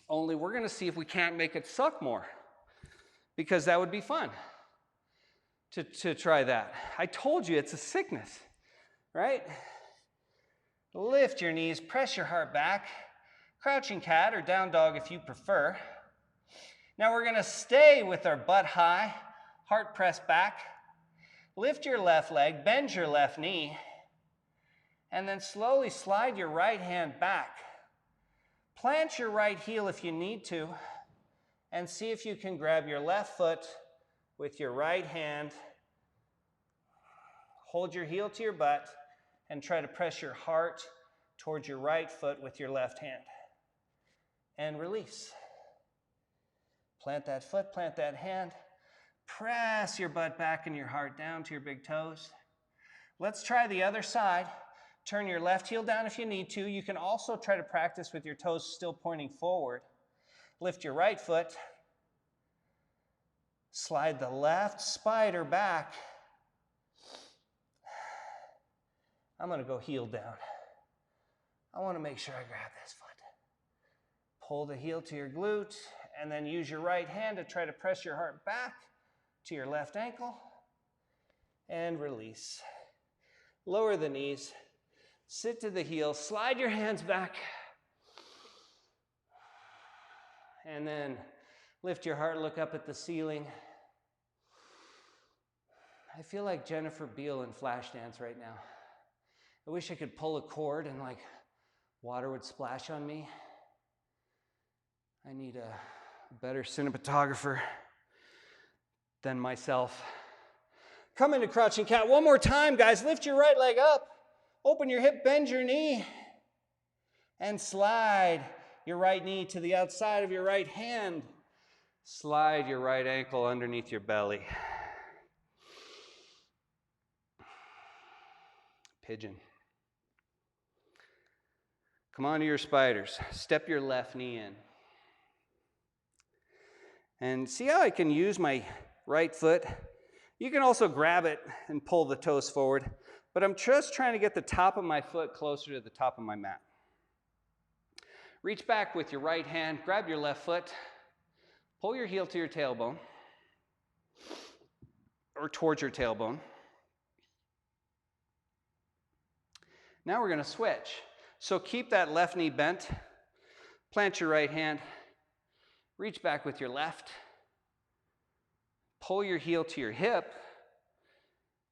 only we're going to see if we can't make it suck more, because that would be fun to try that. I told you it's a sickness, right? Lift your knees, press your heart back, crouching cat or down dog if you prefer. Now we're going to stay with our butt high, heart pressed back. Lift your left leg, bend your left knee, and then slowly slide your right hand back. Plant your right heel if you need to, and see if you can grab your left foot with your right hand. Hold your heel to your butt and try to press your heart towards your right foot with your left hand. And release. Plant that foot, plant that hand. Press your butt back and your heart down to your big toes. Let's try the other side. Turn your left heel down if you need to. You can also try to practice with your toes still pointing forward. Lift your right foot. Slide the left spider back. I'm going to go heel down. I want to make sure I grab this foot. Pull the heel to your glute, and then use your right hand to try to press your heart back to your left ankle. And release. Lower the knees. Sit to the heel. Slide your hands back. And then lift your heart, look up at the ceiling. I feel like Jennifer Beal in Flashdance right now. I wish I could pull a cord and like water would splash on me. I need a better cinematographer than myself. Come into crouching cat. One more time, guys. Lift your right leg up. Open your hip, bend your knee. And slide your right knee to the outside of your right hand. Slide your right ankle underneath your belly. Pigeon. Come on to your spiders. Step your left knee in. And see how I can use my right foot? You can also grab it and pull the toes forward, but I'm just trying to get the top of my foot closer to the top of my mat. Reach back with your right hand, grab your left foot, pull your heel to your tailbone, or towards your tailbone. Now we're going to switch. So keep that left knee bent, plant your right hand, reach back with your left, pull your heel to your hip,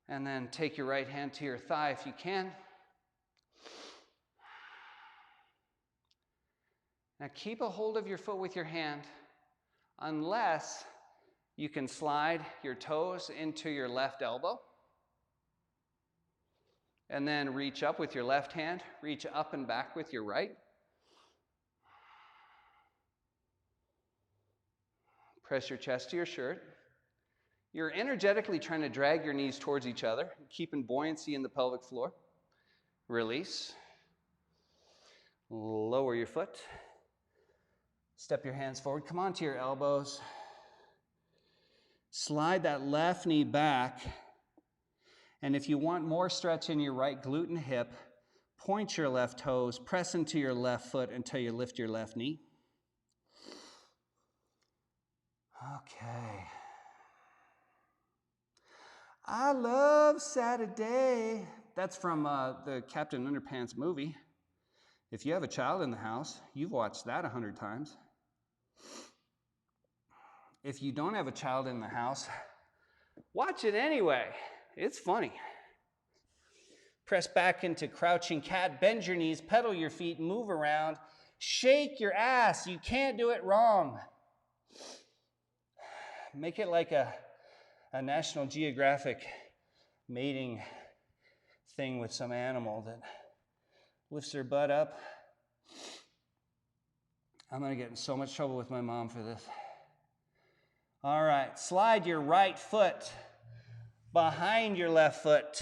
and then take your right hand to your thigh if you can. Now keep a hold of your foot with your hand unless you can slide your toes into your left elbow. And then reach up with your left hand, reach up and back with your right. Press your chest to your shirt. You're energetically trying to drag your knees towards each other, keeping buoyancy in the pelvic floor. Release. Lower your foot. Step your hands forward. Come onto your elbows. Slide that left knee back. And if you want more stretch in your right glute and hip, point your left toes, press into your left foot until you lift your left knee. Okay. I love Saturday. That's from the Captain Underpants movie. If you have a child in the house, you've watched that 100 times. If you don't have a child in the house, watch it anyway. It's funny. Press back into crouching cat, bend your knees, pedal your feet, move around, shake your ass. You can't do it wrong. Make it like a National Geographic mating thing with some animal that lifts their butt up. I'm going to get in so much trouble with my mom for this. All right, slide your right foot behind your left foot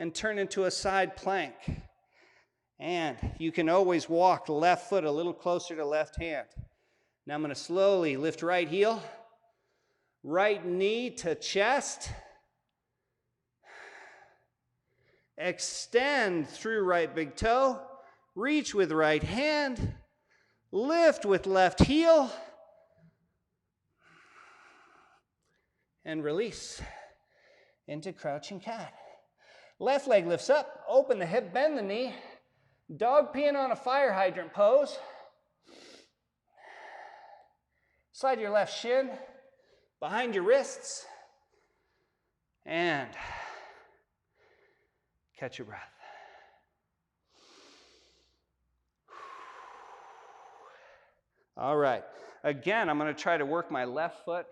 and turn into a side plank. And you can always walk left foot a little closer to left hand. Now I'm going to slowly lift right heel, right knee to chest. Extend through right big toe, reach with right hand, lift with left heel, and release into crouching cat. Left leg lifts up, open the hip, bend the knee, dog peeing on a fire hydrant pose. Slide your left shin behind your wrists and catch your breath. All right, again, I'm going to try to work my left foot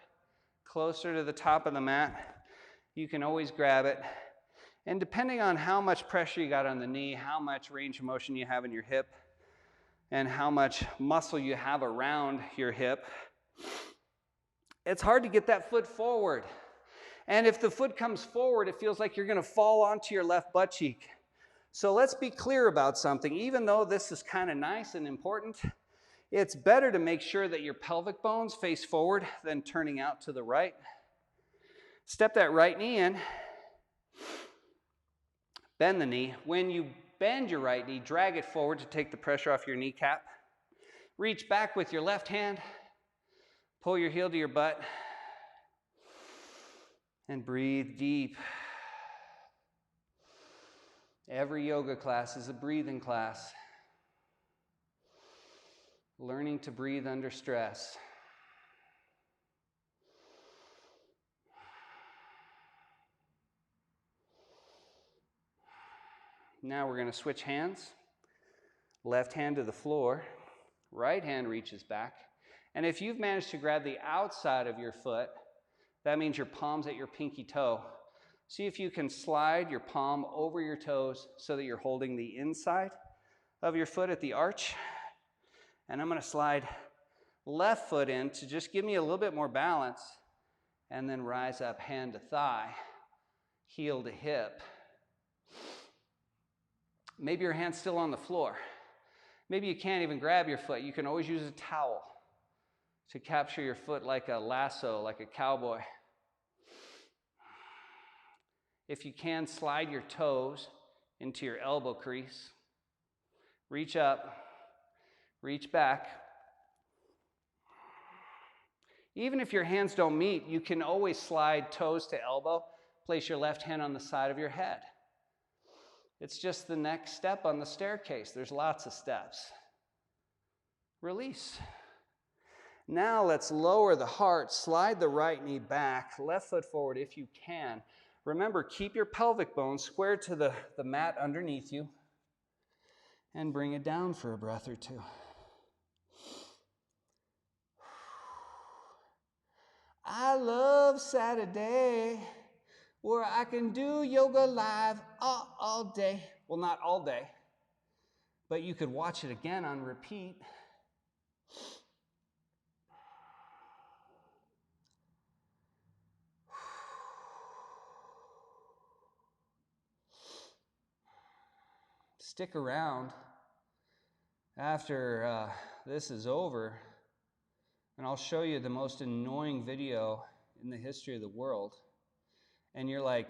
closer to the top of the mat. You can always grab it. And depending on how much pressure you got on the knee, how much range of motion you have in your hip, and how much muscle you have around your hip, it's hard to get that foot forward. And if the foot comes forward, it feels like you're going to fall onto your left butt cheek. So let's be clear about something. Even though this is kind of nice and important, it's better to make sure that your pelvic bones face forward than turning out to the right. Step that right knee in. Bend the knee. When you bend your right knee, drag it forward to take the pressure off your kneecap. Reach back with your left hand. Pull your heel to your butt. And breathe deep. Every yoga class is a breathing class. Learning to breathe under stress. Now we're going to switch hands. Left hand to the floor. Right hand reaches back. And if you've managed to grab the outside of your foot, that means your palm's at your pinky toe. See if you can slide your palm over your toes so that you're holding the inside of your foot at the arch. And I'm going to slide left foot in to just give me a little bit more balance. And then rise up hand to thigh, heel to hip. Maybe your hand's still on the floor. Maybe you can't even grab your foot. You can always use a towel to capture your foot like a lasso, like a cowboy. If you can, slide your toes into your elbow crease. Reach up, reach back. Even if your hands don't meet, you can always slide toes to elbow. Place your left hand on the side of your head. It's just the next step on the staircase. There's lots of steps. Release. Now let's lower the heart, slide the right knee back, left foot forward if you can. Remember, keep your pelvic bones square to the mat underneath you and bring it down for a breath or two. I love Saturday where I can do yoga live all day. Well, not all day, but you could watch it again on repeat. Stick around after this is over, and I'll show you the most annoying video in the history of the world. And you're like,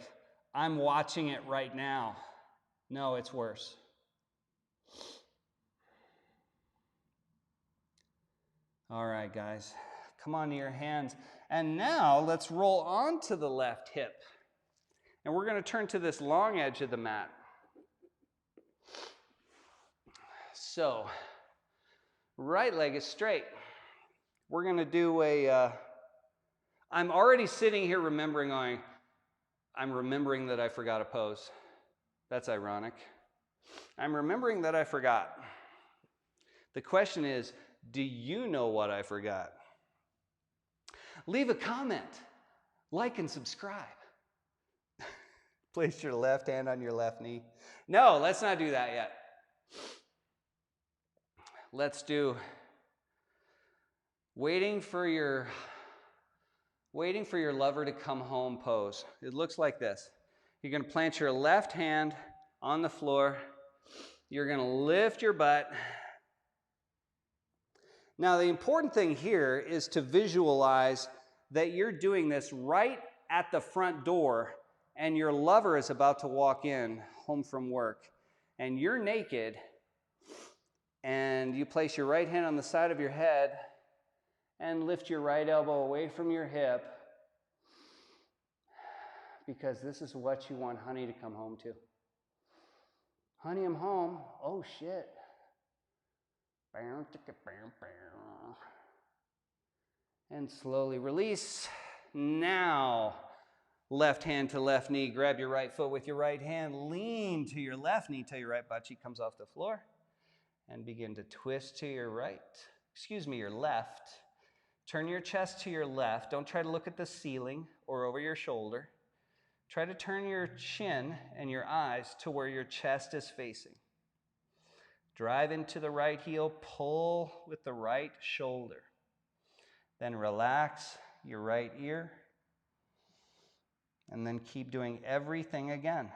I'm watching it right now. No, it's worse. All right, guys, come on to your hands. And now let's roll onto the left hip. And we're going to turn to this long edge of the mat. So, right leg is straight. We're going to do I'm already sitting here remembering that I forgot a pose. That's ironic. I'm remembering that I forgot. The question is, do you know what I forgot? Leave a comment, like and subscribe. Place your left hand on your left knee. No, let's not do that yet. Let's do waiting for your lover to come home pose. It looks like this. You're going to plant your left hand on the floor. You're going to lift your butt. Now, the important thing here is to visualize that you're doing this right at the front door and your lover is about to walk in home from work and you're naked and you place your right hand on the side of your head and lift your right elbow away from your hip because this is what you want honey to come home to. Honey, I'm home. Oh, shit. And slowly release. Now, left hand to left knee. Grab your right foot with your right hand. Lean to your left knee till your right butt cheek comes off the floor. And begin to twist to your right. Your left. Turn your chest to your left. Don't try to look at the ceiling or over your shoulder. Try to turn your chin and your eyes to where your chest is facing. Drive into the right heel, pull with the right shoulder. Then relax your right ear. And then keep doing everything again.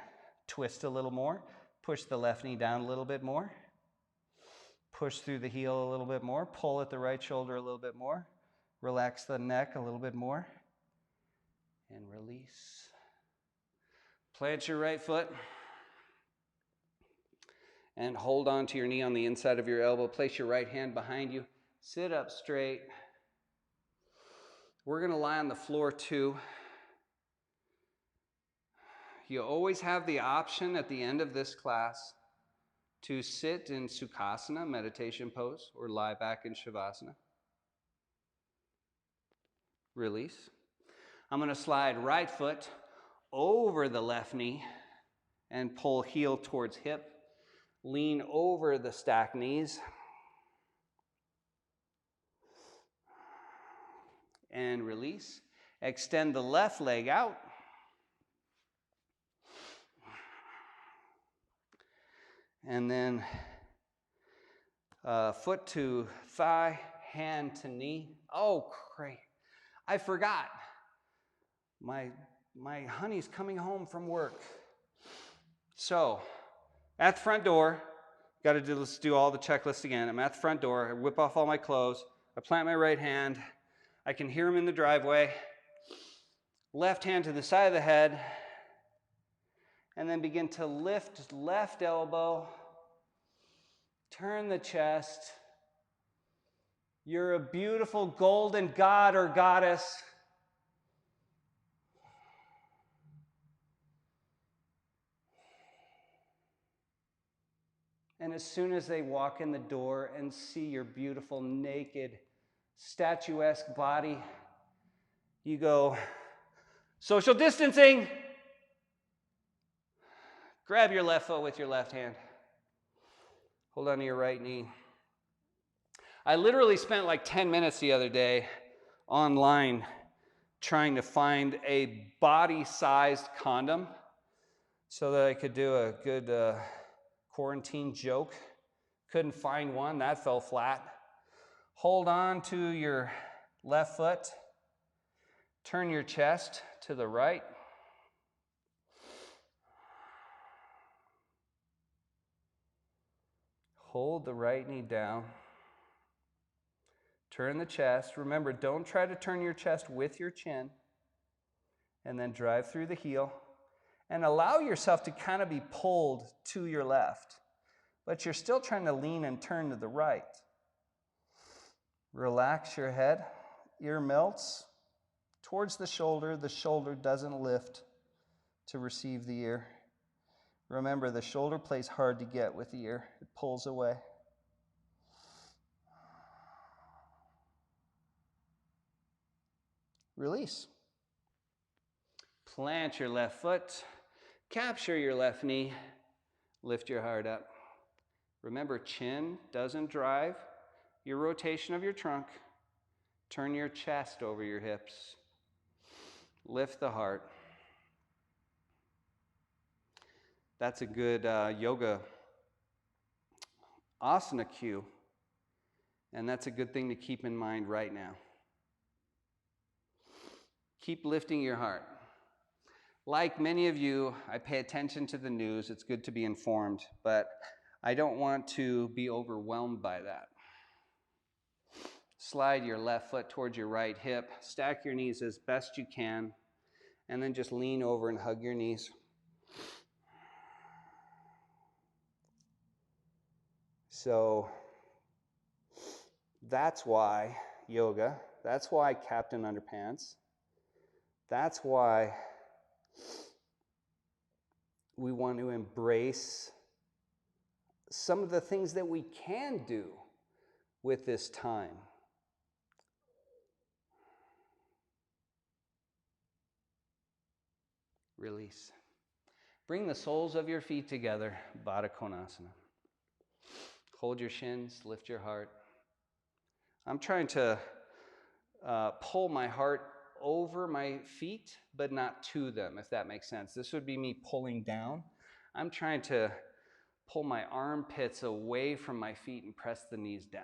Twist a little more. Push the left knee down a little bit more. Push through the heel a little bit more. Pull at the right shoulder a little bit more. Relax the neck a little bit more. And release. Plant your right foot. And hold on to your knee on the inside of your elbow. Place your right hand behind you. Sit up straight. We're going to lie on the floor too. You always have the option at the end of this class to sit in Sukhasana, meditation pose, or lie back in Shavasana. Release. I'm going to slide right foot over the left knee and pull heel towards hip. Lean over the stacked knees. And release. Extend the left leg out. And then foot to thigh, hand to knee. Oh, great. I forgot. My honey's coming home from work. So, at the front door, let's do all the checklists again. I'm at the front door. I whip off all my clothes. I plant my right hand. I can hear him in the driveway. Left hand to the side of the head. And then begin to lift left elbow. Turn the chest. You're a beautiful golden god or goddess. And as soon as they walk in the door and see your beautiful, naked, statuesque body, you go, social distancing. Grab your left foot with your left hand. Hold on to your right knee. I literally spent like 10 minutes the other day online trying to find a body-sized condom so that I could do a good quarantine joke. Couldn't find one. That fell flat. Hold on to your left foot. Turn your chest to the right. Hold the right knee down. Turn the chest. Remember, don't try to turn your chest with your chin. And then drive through the heel. And allow yourself to kind of be pulled to your left. But you're still trying to lean and turn to the right. Relax your head. Ear melts towards the shoulder. The shoulder doesn't lift to receive the ear. Remember, the shoulder plays hard to get with the ear. It pulls away. Release. Plant your left foot. Capture your left knee. Lift your heart up. Remember, chin doesn't drive your rotation of your trunk. Turn your chest over your hips. Lift the heart. That's a good yoga asana cue. And that's a good thing to keep in mind right now. Keep lifting your heart. Like many of you, I pay attention to the news. It's good to be informed, but I don't want to be overwhelmed by that. Slide your left foot towards your right hip. Stack your knees as best you can, and then just lean over and hug your knees. So that's why yoga, that's why Captain Underpants, that's why we want to embrace some of the things that we can do with this time. Release. Bring the soles of your feet together, Baddha Konasana. Hold your shins, lift your heart. I'm trying to pull my heart over my feet, but not to them, if that makes sense. This would be me pulling down. I'm trying to pull my armpits away from my feet and press the knees down.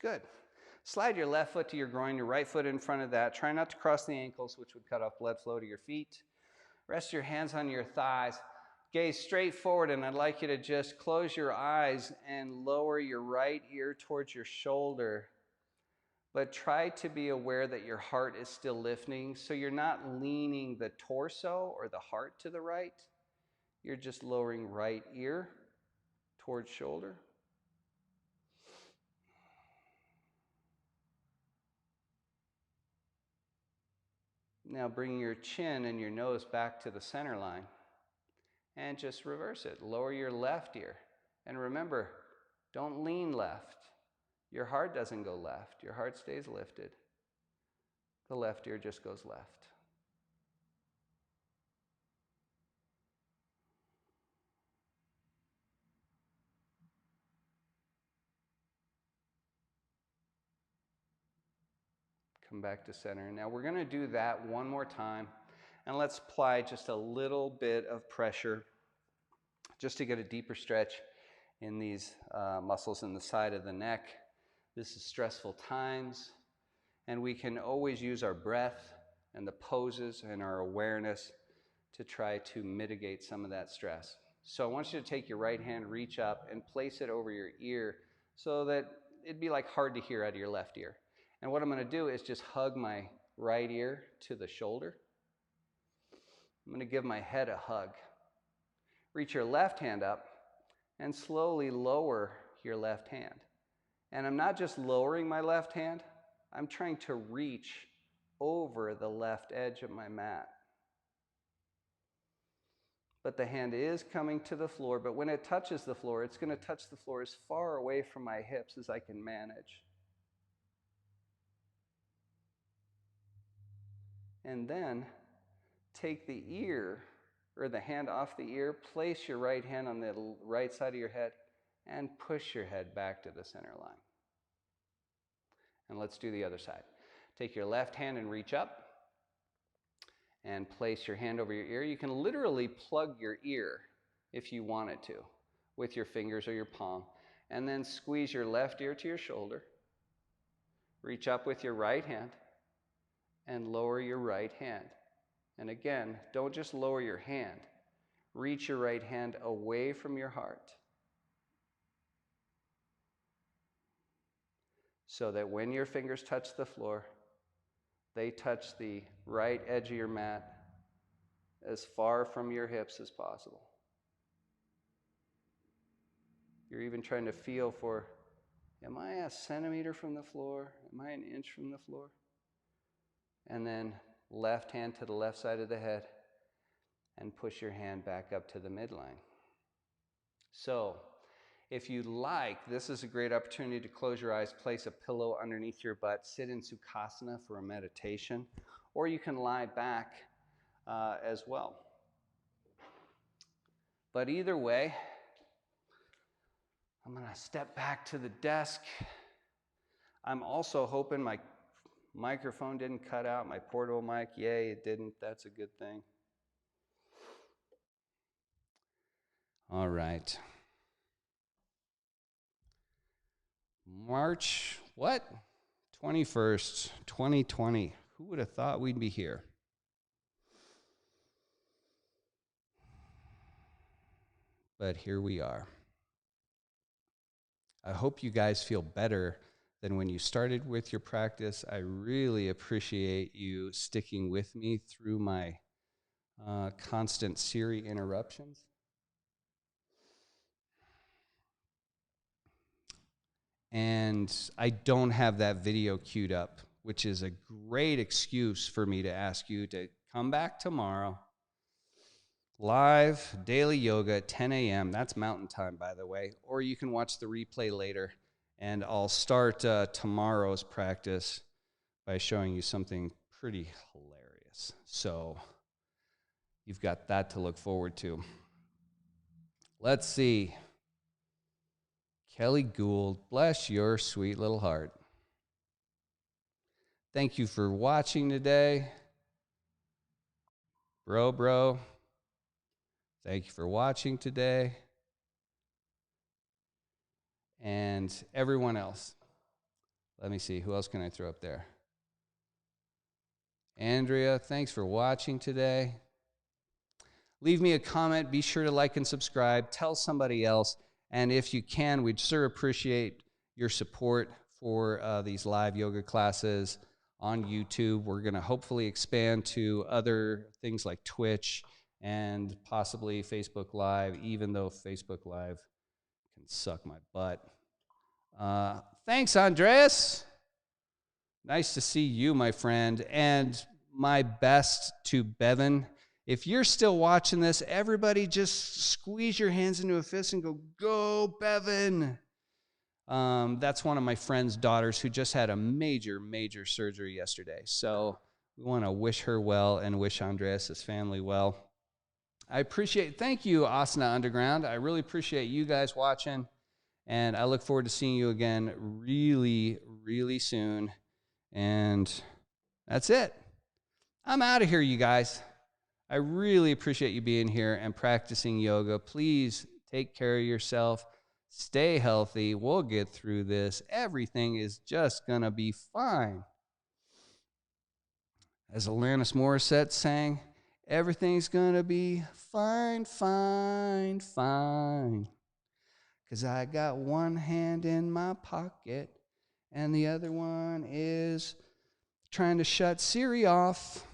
Good. Slide your left foot to your groin, your right foot in front of that. Try not to cross the ankles, which would cut off blood flow to your feet. Rest your hands on your thighs. Gaze straight forward, and I'd like you to just close your eyes and lower your right ear towards your shoulder. But try to be aware that your heart is still lifting, so you're not leaning the torso or the heart to the right. You're just lowering right ear towards shoulder. Now bring your chin and your nose back to the center line and just reverse it. Lower your left ear. And remember, don't lean left. Your heart doesn't go left. Your heart stays lifted. The left ear just goes left. Come back to center. Now we're going to do that one more time. And let's apply just a little bit of pressure just to get a deeper stretch in these muscles in the side of the neck. This is stressful times, and we can always use our breath and the poses and our awareness to try to mitigate some of that stress. So I want you to take your right hand, reach up, and place it over your ear so that it'd be like hard to hear out of your left ear. And what I'm going to do is just hug my right ear to the shoulder. I'm going to give my head a hug. Reach your left hand up and slowly lower your left hand. And I'm not just lowering my left hand, I'm trying to reach over the left edge of my mat. But the hand is coming to the floor, but when it touches the floor, it's going to touch the floor as far away from my hips as I can manage. And then take the ear, or the hand off the ear, place your right hand on the right side of your head, and push your head back to the center line. And let's do the other side. Take your left hand and reach up, and place your hand over your ear. You can literally plug your ear if you wanted to with your fingers or your palm, and then squeeze your left ear to your shoulder. Reach up with your right hand and lower your right hand. And again, don't just lower your hand. Reach your right hand away from your heart so that when your fingers touch the floor, they touch the right edge of your mat as far from your hips as possible. You're even trying to feel for, am I a centimeter from the floor? Am I an inch from the floor? And then left hand to the left side of the head and push your hand back up to the midline. So If you like, this is a great opportunity to close your eyes, place a pillow underneath your butt, sit in Sukhasana for a meditation, or you can lie back as well. But either way, I'm going to step back to the desk. I'm also hoping my microphone didn't cut out, my portable mic. Yay, it didn't. That's a good thing. All right. March, what? 21st, 2020. Who would have thought we'd be here? But here we are. I hope you guys feel better than when you started with your practice. I really appreciate you sticking with me through my constant Siri interruptions. And I don't have that video queued up, which is a great excuse for me to ask you to come back tomorrow. Live daily yoga at 10 a.m. That's mountain time, by the way. Or you can watch the replay later. And I'll start tomorrow's practice by showing you something pretty hilarious. So you've got that to look forward to. Let's see. Kelly Gould, bless your sweet little heart. Thank you for watching today. Bro, thank you for watching today. And everyone else. Let me see, who else can I throw up there? Andrea, thanks for watching today. Leave me a comment. Be sure to like and subscribe. Tell somebody else. And if you can, we'd sure appreciate your support for these live yoga classes on YouTube. We're going to hopefully expand to other things like Twitch and possibly Facebook Live, even though Facebook Live can suck my butt. Thanks, Andreas. Nice to see you, my friend. And my best to Bevan. If you're still watching this, everybody just squeeze your hands into a fist and go, Bevan. That's one of my friend's daughters who just had a major surgery yesterday. So we want to wish her well and wish Andreas' family well. I appreciate, thank you, Asana Underground. I really appreciate you guys watching. And I look forward to seeing you again really soon. And that's it. I'm out of here, you guys. I really appreciate you being here and practicing yoga. Please take care of yourself. Stay healthy. We'll get through this. Everything is just going to be fine. As Alanis Morissette sang, everything's going to be fine. 'Cause I got one hand in my pocket and the other one is trying to shut Siri off.